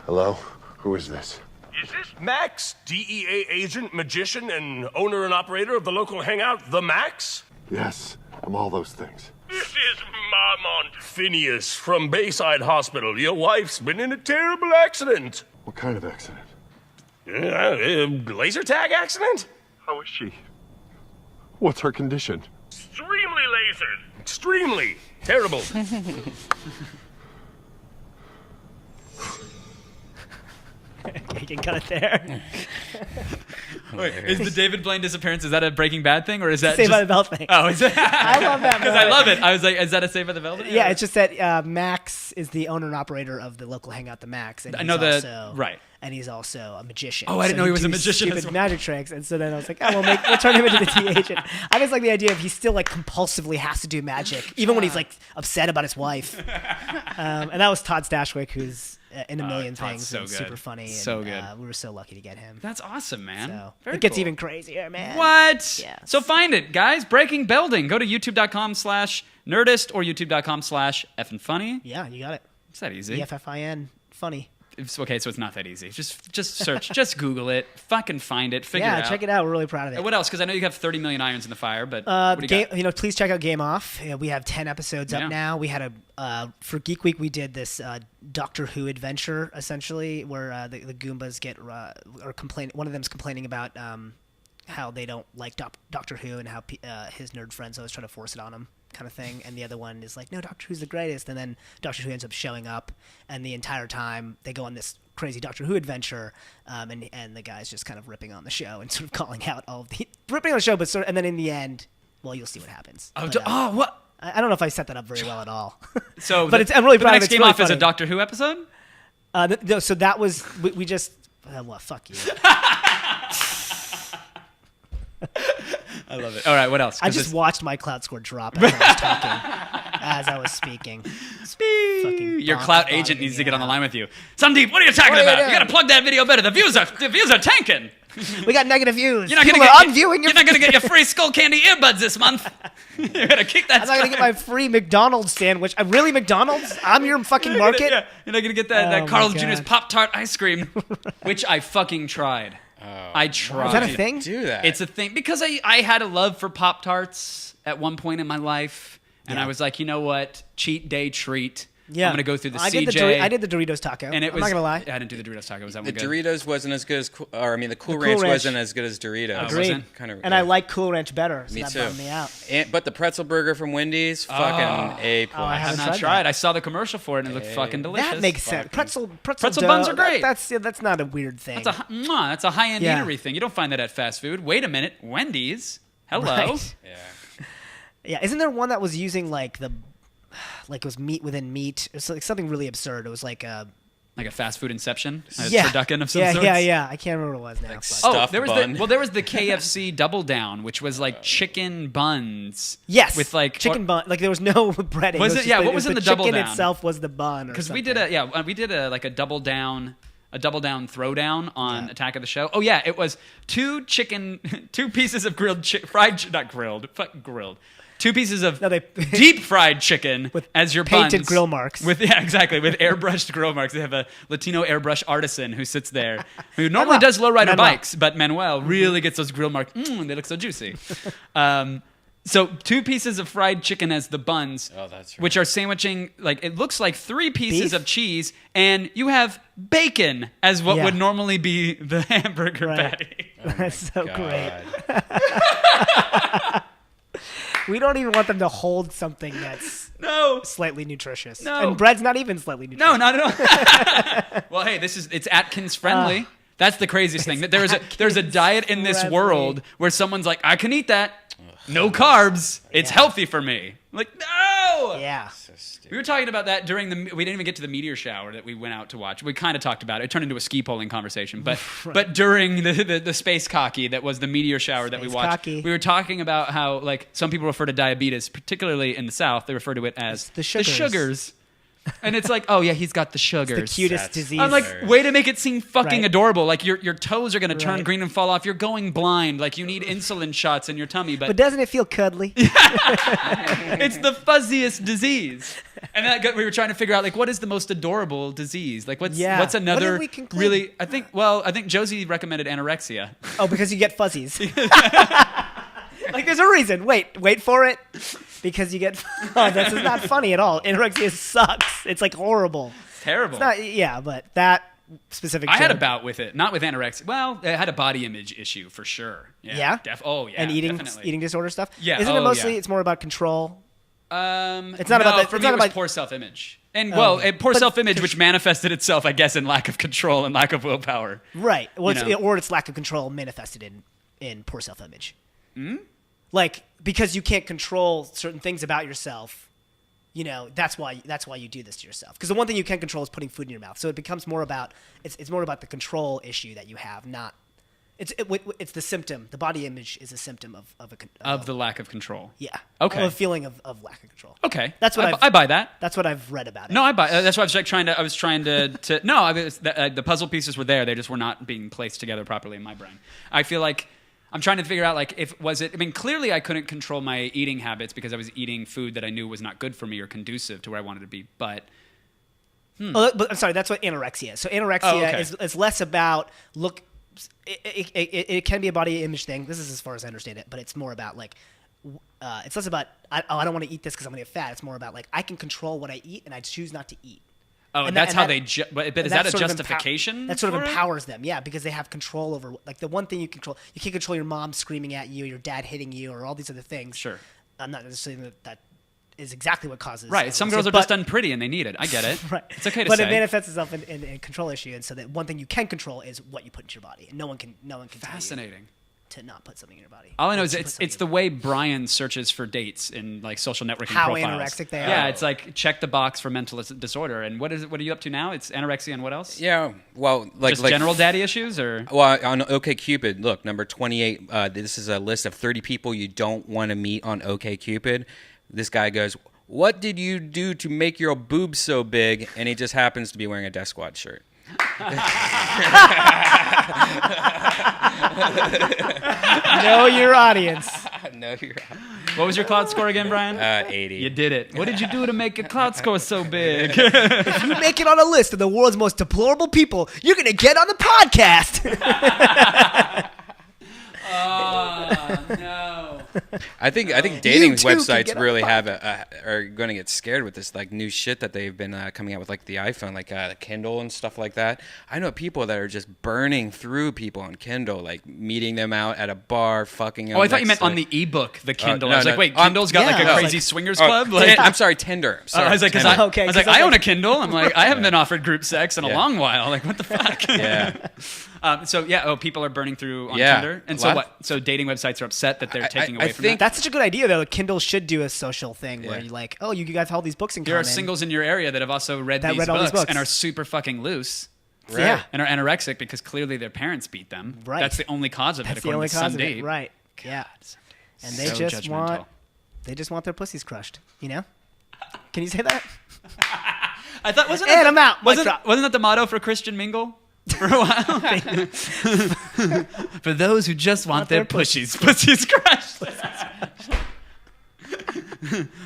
Hello? Who is this? Is this Max, DEA agent, magician, and owner and operator of the local hangout, The Max? Yes, I'm all those things. This is Marmont. Phineas from Bayside Hospital. Your wife's been in a terrible accident. What kind of accident? Laser tag accident? How is she? What's her condition? Extremely lasered. Extremely terrible. You can cut it there. Wait, is the David Blaine disappearance, is that a Breaking Bad thing, or is that Saved just... by the Bell thing. Oh, is it? I love that Because I moment. love it. I was like, is that a Saved by the Bell thing? Yeah, it's just that Max is the owner and operator of the local hangout, The Max. And I know he's that- also, right. And he's also a magician. Oh, I didn't know he was a does magician as Stupid well. magic tricks. And so then I was like, oh, we'll turn him into the DEA agent. I just like the idea of he still like compulsively has to do magic, even when he's like upset about his wife. And that was Todd Stashwick, who's in a million Todd's things. so and good. super funny. And, So good. We were so lucky to get him. That's awesome, man. So Very it gets cool. even crazier, man. What? Yeah. So find it, guys. Breaking Belding. Go to youtube.com/nerdist or youtube.com/effingfunny. Yeah, you got it. It's that easy. EFFIN. Funny. Okay, so it's not that easy. Just search, just Google it, fucking find it, figure it Yeah, out. check it out. We're really proud of it. And what else? Because I know you have 30 million irons in the fire, but what do you Game, got? please check out Game Off. We have 10 episodes Yeah. up now. We had for Geek Week, we did this Doctor Who adventure, essentially, where the Goombas get or complain. One of them's complaining about how they don't like Doctor Who and how his nerd friends always try to force it on him, kind of thing. And the other one is like, no, Doctor Who's the greatest. And then Doctor Who ends up showing up, and the entire time they go on this crazy Doctor Who adventure, and the guy's just kind of ripping on the show and sort of calling out all of the ripping on the show, but and then in the end, well, you'll see what happens. Oh, But, what? I don't know if I set that up very well at all. So, but I'm really the proud of next it. It's Game really Off is a funny. Doctor Who episode. So that was we just well, fuck you. I love it. All right, what else? I just watched my clout score drop as I was talking, as I was speaking. Fucking Your bonk clout bottoming agent needs to me get on the out. line with you. Sandeep, what are you talking What are you about? You doing? got to plug that video better. The views are tanking. We got negative views. You're not People gonna are get unviewing your. You're not gonna get your free Skull Candy earbuds this month. You gotta kick that. I'm not gonna get my free McDonald's sandwich. Really, McDonald's? I'm your fucking market. Yeah, you're not gonna get that, Oh that my Carl's God. Jr.'s Pop Tart ice cream, which I fucking tried. I tried. Is that a thing? Do that. It's a thing because I had a love for Pop Tarts at one point in my life, and Yeah. I was like, you know what, cheat day treat. Yeah, I'm gonna go through the I CJ. did the Doritos taco. and it I'm was. not gonna lie. I didn't do the Doritos taco. Was that The one good? Doritos wasn't as good as, the Cool Cool Ranch Ranch. wasn't as good as Doritos. Agreed. wasn't? Kind of, And I like Cool Ranch better, so Me that too. bummed me out. But the pretzel burger from Wendy's, fucking A+. Oh, I I have haven't not tried tried. that. I saw the commercial for it and it looked fucking delicious. That makes sense. Pretzel Pretzel dough, buns are great. That's not a weird thing. That's a high-end Yeah. eatery thing. You don't find that at fast food. Wait a minute, Wendy's. Hello. Right. Yeah. Yeah, isn't there one that was using like it was meat within meat? It was like something really absurd. It was like like a fast food inception, a Yeah. turducken of some yeah, sorts. yeah. I can't remember what it was now. but- Oh, Stuffed there was bun. there was the KFC Double Down, which was like chicken buns. Yes, with like chicken bun. Like there was no breading. Was it? just Yeah, the- what was in the chicken Double Down? itself was the bun. Because we did like a double down throwdown on Attack of the Show. Oh yeah, it was two pieces of grilled grilled. 2 pieces of deep fried chicken with as your painted buns. grill marks. With airbrushed grill marks. They have a Latino airbrush artisan who sits there, who normally does lowrider Manuel. bikes, but Manuel really gets those grill marks. They look so juicy. So 2 pieces of fried chicken as the buns, which are sandwiching, like it looks like 3 pieces Beef? of cheese, and you have bacon as what Yeah. would normally be the hamburger patty. That's so great. We don't even want them to hold something that's slightly nutritious. No. And bread's not even slightly nutritious. No, not at all. Well, hey, it's Atkins friendly. That's the craziest thing. That there's a diet in this friendly. world where someone's like, I can eat that. No carbs. It's healthy for me. Like, no. Yeah. We were talking about that during we didn't even get to the meteor shower that we went out to watch. We kind of talked about it. It turned into a ski polling conversation. But but during the space cocky that was the meteor shower that we watched, cocky. we were talking about how like some people refer to diabetes, particularly in the South, they refer to it as the sugars. sugars. And it's like, oh yeah, he's got the sugars. It's the cutest disease. I'm like, way to make it seem fucking Right. adorable. Like your toes are gonna turn Right. green and fall off. You're going blind. Like you need insulin shots in your tummy. But doesn't it feel cuddly? It's the fuzziest disease. And we were trying to figure out like what is the most adorable disease? Like what's Yeah. what's What did another we conclude? really? I think Josie recommended anorexia. Oh, because you get fuzzies. Like there's a reason. Wait for it. Because you get. Oh, this is not funny at all. Anorexia sucks. It's like horrible. Terrible. It's not. Yeah, but that specific. I had a joke- bout with it, not with anorexia. Well, I had a body image issue for sure. Yeah. Oh yeah. And eating definitely. disorder stuff. Yeah, Isn't it oh, mostly? yeah. It's more about control. It's not about the- For it's me, not it was about- poor self-image, and Oh, poor but- self-image, which manifested itself, I guess, in lack of control and lack of willpower. Right. Well, You know? or its lack of control manifested in poor self-image. Like because you can't control certain things about yourself, you know, that's why you do this to yourself. Because the one thing you can control is putting food in your mouth. So it becomes more about it's more about the control issue that you have, not it's the symptom. The body image is a symptom of the lack of control. Yeah. Okay. Of a feeling of lack of control. Okay. That's what I buy that. That's what I've read about it. No, I buy. That's why I was like trying to. No, I mean, the puzzle pieces were there. They just were not being placed together properly in my brain. I feel like I'm trying to figure out like I mean, clearly I couldn't control my eating habits because I was eating food that I knew was not good for me or conducive to where I wanted to be. But Oh, but I'm sorry, that's what anorexia is. So anorexia okay. is less about look. It can be a body image thing. This is as far as I understand it, but it's more about like. It's less about I don't want to eat this because I'm gonna get fat. It's more about like I can control what I eat and I choose not to eat. Oh, And that's that- how and they. that- But and is that a sort of justification? that sort of for it? empowers them, yeah, because they have control over like the one thing you control. You can't control your mom screaming at you, your dad hitting you, or all these other things. Sure. I'm not necessarily that is exactly what causes. Right. Some girls are just unpretty and they need it. I get it. Right. It's okay to but say. it manifests itself in a control issue, and so that one thing you can control is what you put into your body, and no one can Fascinating. tell you to not put something in your body. All I know is To put it's the way Brian searches for dates in like social networking How profiles. anorexic they Yeah, are. it's like check the box for mental disorder. And what are you up to now? It's anorexia and what else? Yeah, well, Just general daddy issues or Well, on OkCupid, look, number 28. This is a list of 30 people you don't want to meet on OkCupid. This guy goes, "What did you do to make your boobs so big?" And he just happens to be wearing a Death Squad shirt. Know your audience. Know your What was your cloud score again, Brian? 80. You did it. What did you do to make your cloud score so big? If you make it on a list of the world's most deplorable people, you're gonna get on the podcast. Oh no! I think dating You too can websites get on really the are going to get scared with this like new shit that they've been coming out with, like the iPhone, like the Kindle and stuff like that. I know people that are just burning through people on Kindle, like meeting them out at a bar, fucking. Oh, I thought you meant on the ebook, the Kindle. no, I was like, no. wait, Kindle's got like yeah, a I was crazy like- swingers club. Like, I'm sorry, Tinder. Sorry, I was like, Tinder. I Okay, was like, 'cause I I was own a like- Kindle. I'm like, I haven't been offered group sex in a Yeah. long while. Like, what the fuck? Yeah. People are burning through on Yeah, Tinder, and a so lot. what? So dating websites are upset that they're taking away from think- that. That's such a good idea, though. Kindle should do a social thing where Yeah. you like, oh, you guys have all these books in There common. are singles in your area that have also read That these read all these books books. and are super fucking loose. Right. Yeah. And are anorexic because clearly their parents beat them. Right. That's the only cause of it, That's the according only to cause Sun of it, Deep. right? Yeah. And they so just judgmental. want their pussies crushed. You know? Can you say that? I thought wasn't And that I'm out. Mic Wasn't drop. that the motto for Christian Mingle for a while? For those who just want their pussies crushed.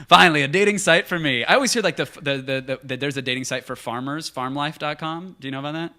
Finally, a dating site for me. I always hear like there's a dating site for farmers, farmlife.com. Do you know about that?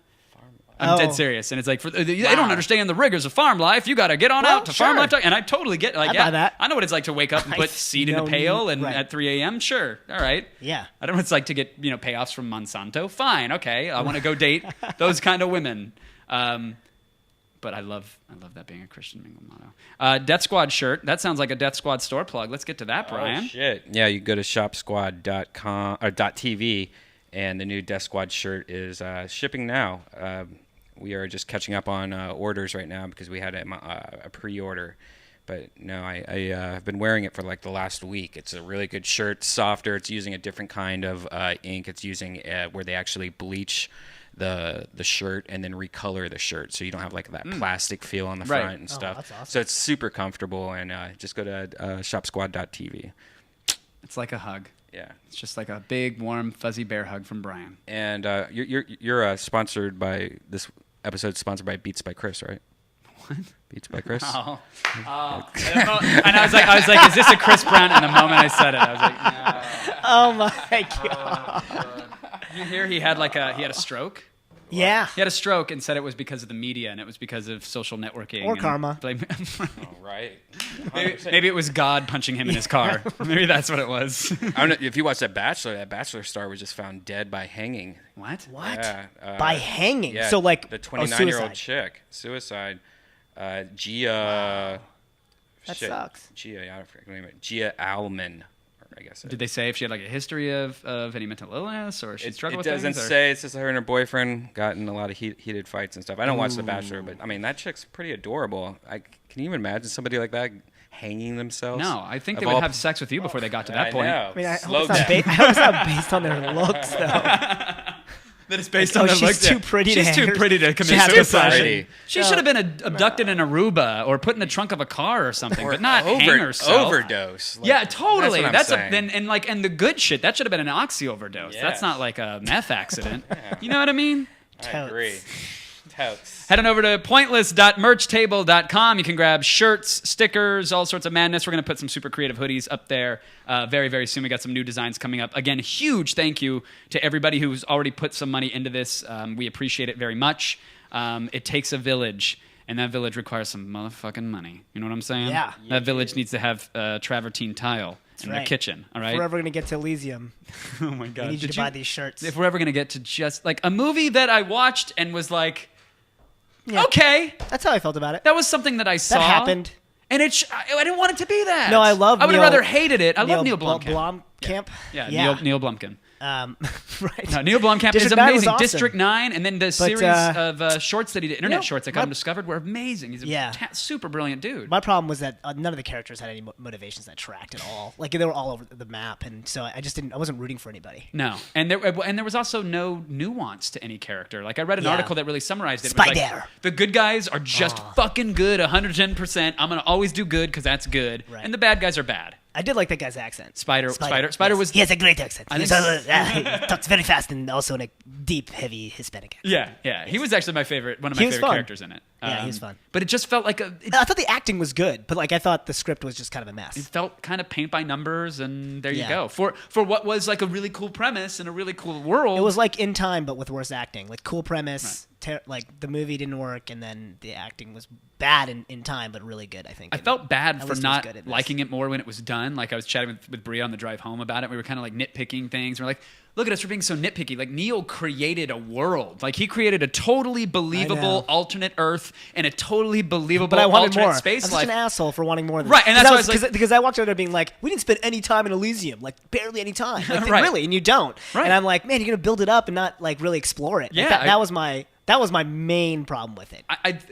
I'm dead serious, and it's like they don't understand the rigors of farm life. You got to get on out to sure. farm life, and I totally get like I buy that. I know what it's like to wake up and put seed in a no pail need- and right. at 3 a.m. Sure, all right. Yeah. I don't know what it's like to get payoffs from Monsanto. Fine, okay. I want to go date those kind of women. But I love that being a Christian Mingle motto. Death Squad shirt. That sounds like a Death Squad store plug. Let's get to that, Brian. Oh, shit. Yeah, you go to shopsquad.com or .tv, and the new Death Squad shirt is shipping now. We are just catching up on orders right now because we had a pre-order. But no, I have been wearing it for like the last week. It's a really good shirt. It's softer. It's using a different kind of ink. It's using where they actually bleach the shirt and then recolor the shirt, so you don't have like that plastic feel on the Right. front and stuff. That's awesome. So it's super comfortable, and just go to shopsquad.tv. It's like a hug. Yeah. It's just like a big, warm, fuzzy bear hug from Brian. And you're sponsored by this episode. Sponsored by Beats by Chris, right? What? Beats by Chris. Oh. And I was like, is this a Chris Brown? And the moment I said it, I was like, no. Oh my god. You hear he had a stroke? Yeah. He had a stroke and said it was because of the media and it was because of social networking. Or and karma. Right. Maybe it was God punching him in his car. Maybe that's what it was. I don't know if you watched that Bachelor star was just found dead by hanging. What? What? Yeah, By hanging? Yeah, So like the suicide. 29-year-old chick, suicide. Gia. That shit. sucks. Gia, I forget her name. Gia Alman, I guess. Did they say if she had like a history of any mental illness or she struggled with It doesn't things? Or? say. It's just her and her boyfriend got in a lot of heated fights and stuff. I don't watch The Bachelor, but I mean that chick's pretty adorable. Can you even imagine somebody like that hanging themselves? No, I think Of they would all- have sex with you before they got to that I point. know. I mean, I Slow hope it's down. not based on their looks, though. That it's based Like, on oh, the she's looks. too pretty to She's too hang her- pretty to commit She's too suicide. pretty. She should have been abducted in Aruba or put in the trunk of a car or something, but not hang herself. Overdose. Like, Yeah, totally. That's what I'm saying. And the good shit. That should have been an oxy overdose. Yes. That's not like a meth accident. You know what I mean? I agree. Totes. Head on over to pointless.merchtable.com. You can grab shirts, stickers, all sorts of madness. We're going to put some super creative hoodies up there very, very soon. We got some new designs coming up. Again, huge thank you to everybody who's already put some money into this. We appreciate it very much. It takes a village, and that village requires some motherfucking money. You know what I'm saying? Yeah. That village needs to have travertine tile in their right. kitchen, all right? If we're ever gonna get to Elysium, Oh, my God. we need you Did to buy these shirts. If we're ever going to get to just, like, a movie that I watched and was like, Yeah. okay. That's how I felt about it. That was something that I saw. That happened. And I didn't want it to be that. No, I love. I would have Neil- rather hated it. I love Neil Blomkamp. Blomkamp. Yeah. Neil Blomkamp. Right. No, Neil Blomkamp is District 9 was amazing. awesome. District 9, and then the series of shorts that he did, internet shorts that got him discovered, were amazing. He's a super brilliant dude. My problem was that none of the characters had any motivations that tracked at all. Like they were all over the map, and so I just didn't. I wasn't rooting for anybody. No, and there was also no nuance to any character. Like I read an article that really summarized it. It was Spider. like, the good guys are just fucking good, 110%. I'm gonna always do good because that's good, Right. and the bad guys are bad. I did like that guy's accent. Spider Yes. was. He has a great accent. I He think- talks very fast and also in a deep, heavy Hispanic accent. Yeah. He was actually one of my He favorite was fun. characters in it. Yeah, he was fun. But it just felt like I thought the acting was good, but like I thought the script was just kind of a mess. It felt kind of paint by numbers, and there you Yeah. go. For what was like a really cool premise and a really cool world. It was like In Time, but with worse acting. Like cool premise, like the movie didn't work, and then the acting was bad in Time, but really good. I think. I felt bad At for least it was not good in this. liking it more when it was done. Like I was chatting with Bria on the drive home about it. We were kind of like nitpicking things. We're like, look at us, we're being so nitpicky. Like Neil created a world. Like he created a totally believable alternate Earth and a totally believable But I wanted alternate more. space I'm life. such an asshole for wanting more. Than Right, and that's why I was like- because I walked out there being like, we didn't spend any time in Elysium, like barely any time, like Right. really, and you don't. Right. And I'm like, man, you're gonna build it up and not like really explore it. Like, Yeah, that was my That was my main problem with it.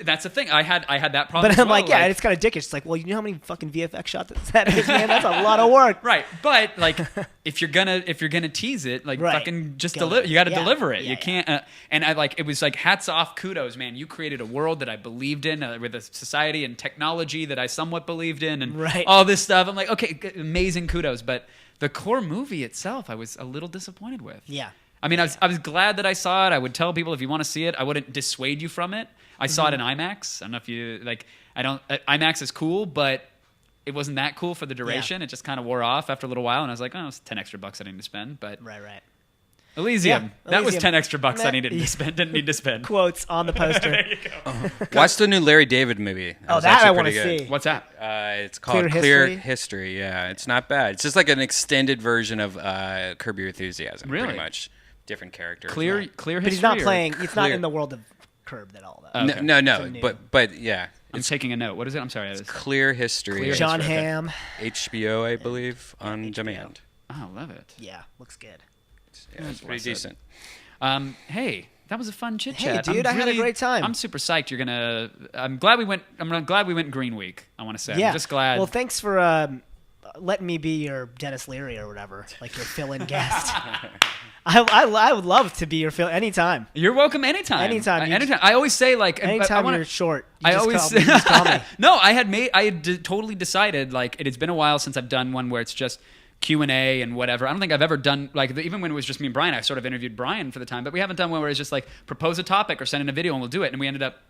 That's the thing. I had that problem. But as I'm well. like, yeah, it's kind of dickish. It's like, well, you know how many fucking VFX shots that is, man? That's a lot of work. Right, but like, if you're gonna tease it, like, Right. fucking just Go deliver. You got to Yeah. deliver it. Yeah, You can't. And I like, it was like, hats off, kudos, man. You created a world that I believed in, with a society and technology that I somewhat believed in, and Right. all this stuff. I'm like, okay, amazing, kudos. But the core movie itself, I was a little disappointed with. Yeah. I mean, I was glad that I saw it. I would tell people if you want to see it, I wouldn't dissuade you from it. I saw it in IMAX. I don't know if you like. IMAX is cool, but it wasn't that cool for the duration. It just kind of wore off after a little while, and I was like, oh, it's $10 extra I need to spend. But Right. Elysium, Yeah, that was Elysium. $10 extra I needed to spend. Didn't need to spend. Quotes on the poster. There you go. Watch the new Larry David movie. Oh, was that I actually want pretty to good. see. What's that? It's called Clear Clear History? History. Yeah, it's not bad. It's just like an extended version of Curb Your Enthusiasm. Really? Pretty much. Different characters. Clear But history. he's not or- playing. He's not Clear- in the world of Curb at all, though. Okay. No, new. but yeah. I'm taking a note. What is it? I'm sorry. It's Clear History. Clear John History, okay. Hamm. HBO, I believe, on HBO. demand. Oh, love it. Yeah, looks good. Yeah, it's pretty Bless it. decent. Hey, that was a fun chit Hey, chat. dude, I had a great time. I'm super psyched. I'm glad we went. I'm glad we went Green Week. I want to say. Yeah. I'm just glad. Well, thanks for letting me be your Dennis Leary or whatever, like your fill-in guest. I would love to be your fill anytime. You're welcome anytime. Anytime. Anytime. I always say like. Anytime I you're short. You I just always call me. You just call me. No, I had totally decided like it's been a while since I've done one where it's just Q&A and whatever. I don't think I've ever done like even when it was just me and Brian. I sort of interviewed Brian for the time, but we haven't done one where it's just like propose a topic or send in a video and we'll do it. And we ended up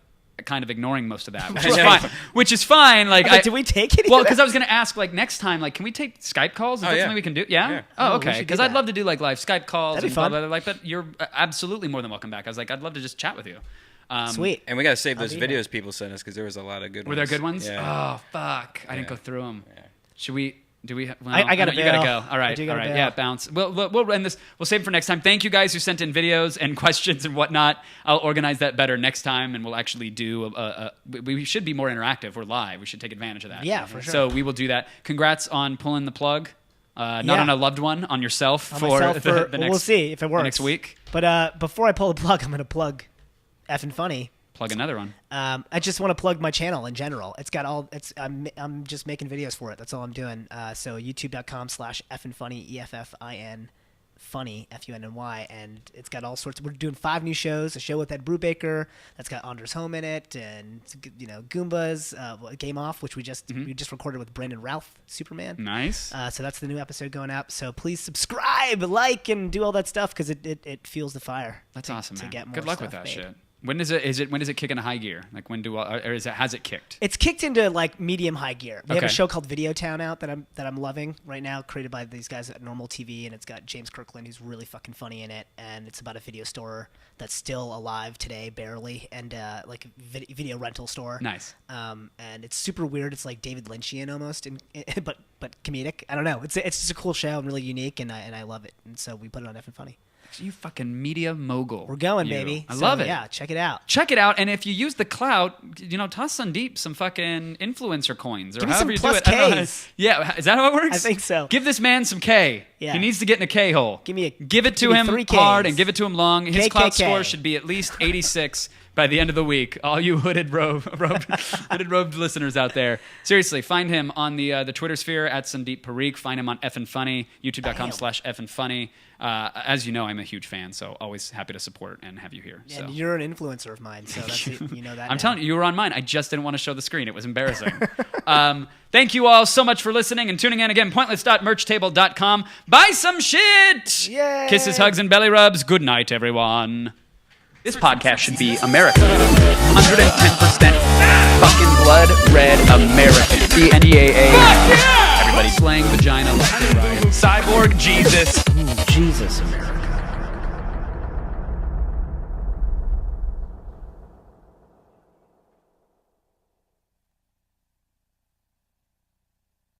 kind of ignoring most of that, which is fine. Which is fine. Like, did we take it? Well, because I was going to ask like next time, like, can we take Skype calls? Is that yeah. something we can do? Yeah. Yeah. Oh, we okay. should do Because I'd that. love to do like live Skype calls. That'd be and blah, fun. blah, blah, like, but you're absolutely more than welcome back. I was like, I'd love to just chat with you. Sweet. And we got to save those be here. videos people sent us because there was a lot of good Were ones. there good ones? Yeah. Oh, fuck. I didn't go through them. Yeah. Should we? Do we? Well, I gotta know you gotta bail. go. All right. I do All gotta right. bail. Yeah, bounce. We'll end this. We'll save it for next time. Thank you guys who sent in videos and questions and whatnot. I'll organize that better next time, and we'll actually do. We should be more interactive. We're live. We should take advantage of that. Yeah, for sure. So we will do that. Congrats on pulling the plug. Not Yeah. on a loved one, on yourself On for myself the well, next. we'll see if it works. Next week. But before I pull the plug, I'm going to plug Effin' Funny. Plug another one. I just want to plug my channel in general. It's got all. I'm just making videos for it. That's all I'm doing. So youtube.com/effinfunny, EFFIN funny, FUNNY, and it's got all sorts. We're doing 5 new shows. A show with Ed Brubaker that's got Anders Home in it, and Goombas, Game Off, which we just recorded with Brandon Routh, Superman. Nice. So that's the new episode going up. So please subscribe, like, and do all that stuff because it fuels the fire. That's awesome, to man. get more Good luck with stuff that made. shit. When does it kick into high gear? Like when has it kicked? It's kicked into like medium high gear. We have a Okay. show called Video Town out that I'm loving right now, created by these guys at Normal TV, and it's got James Kirkland, who's really fucking funny in it, and it's about a video store that's still alive today, barely, and like a video rental store. Nice. And it's super weird. It's like David Lynchian almost, but comedic. I don't know. It's just a cool show and really unique, and I love it. And so we put it on Effin' Funny. You fucking media mogul. We're going, you. baby. I So, love it. Yeah, check it out. Check it out, and if you use the clout, toss Sandeep some fucking influencer coins or Give me however some you plus do it. I don't know. Ks. Yeah, is that how it works? I think so. Give this man some K. Yeah. He needs to get in a K hole. Give me it to him 3 Ks. hard and give it to him long. His clout KKK. score should be at least 86 by the end of the week. All you hooded robed listeners out there, seriously, find him on the Twitter sphere at Sandeep Parikh. Find him on Effin' Funny, youtube.com/Effin' Funny. As you know, I'm a huge fan, so always happy to support and have you here. And So. you're an influencer of mine, so that's you know that. I'm now. telling you, you were on mine. I just didn't want to show the screen. It was embarrassing. Thank you all so much for listening and tuning in. Again, pointless.merchtable.com. Buy some shit! Yay! Kisses, hugs, and belly rubs. Good night, everyone. This podcast should be American. 110% fucking blood red American. The NDAA. Everybody slaying vagina left and right. Cyborg Jesus. Jesus, America.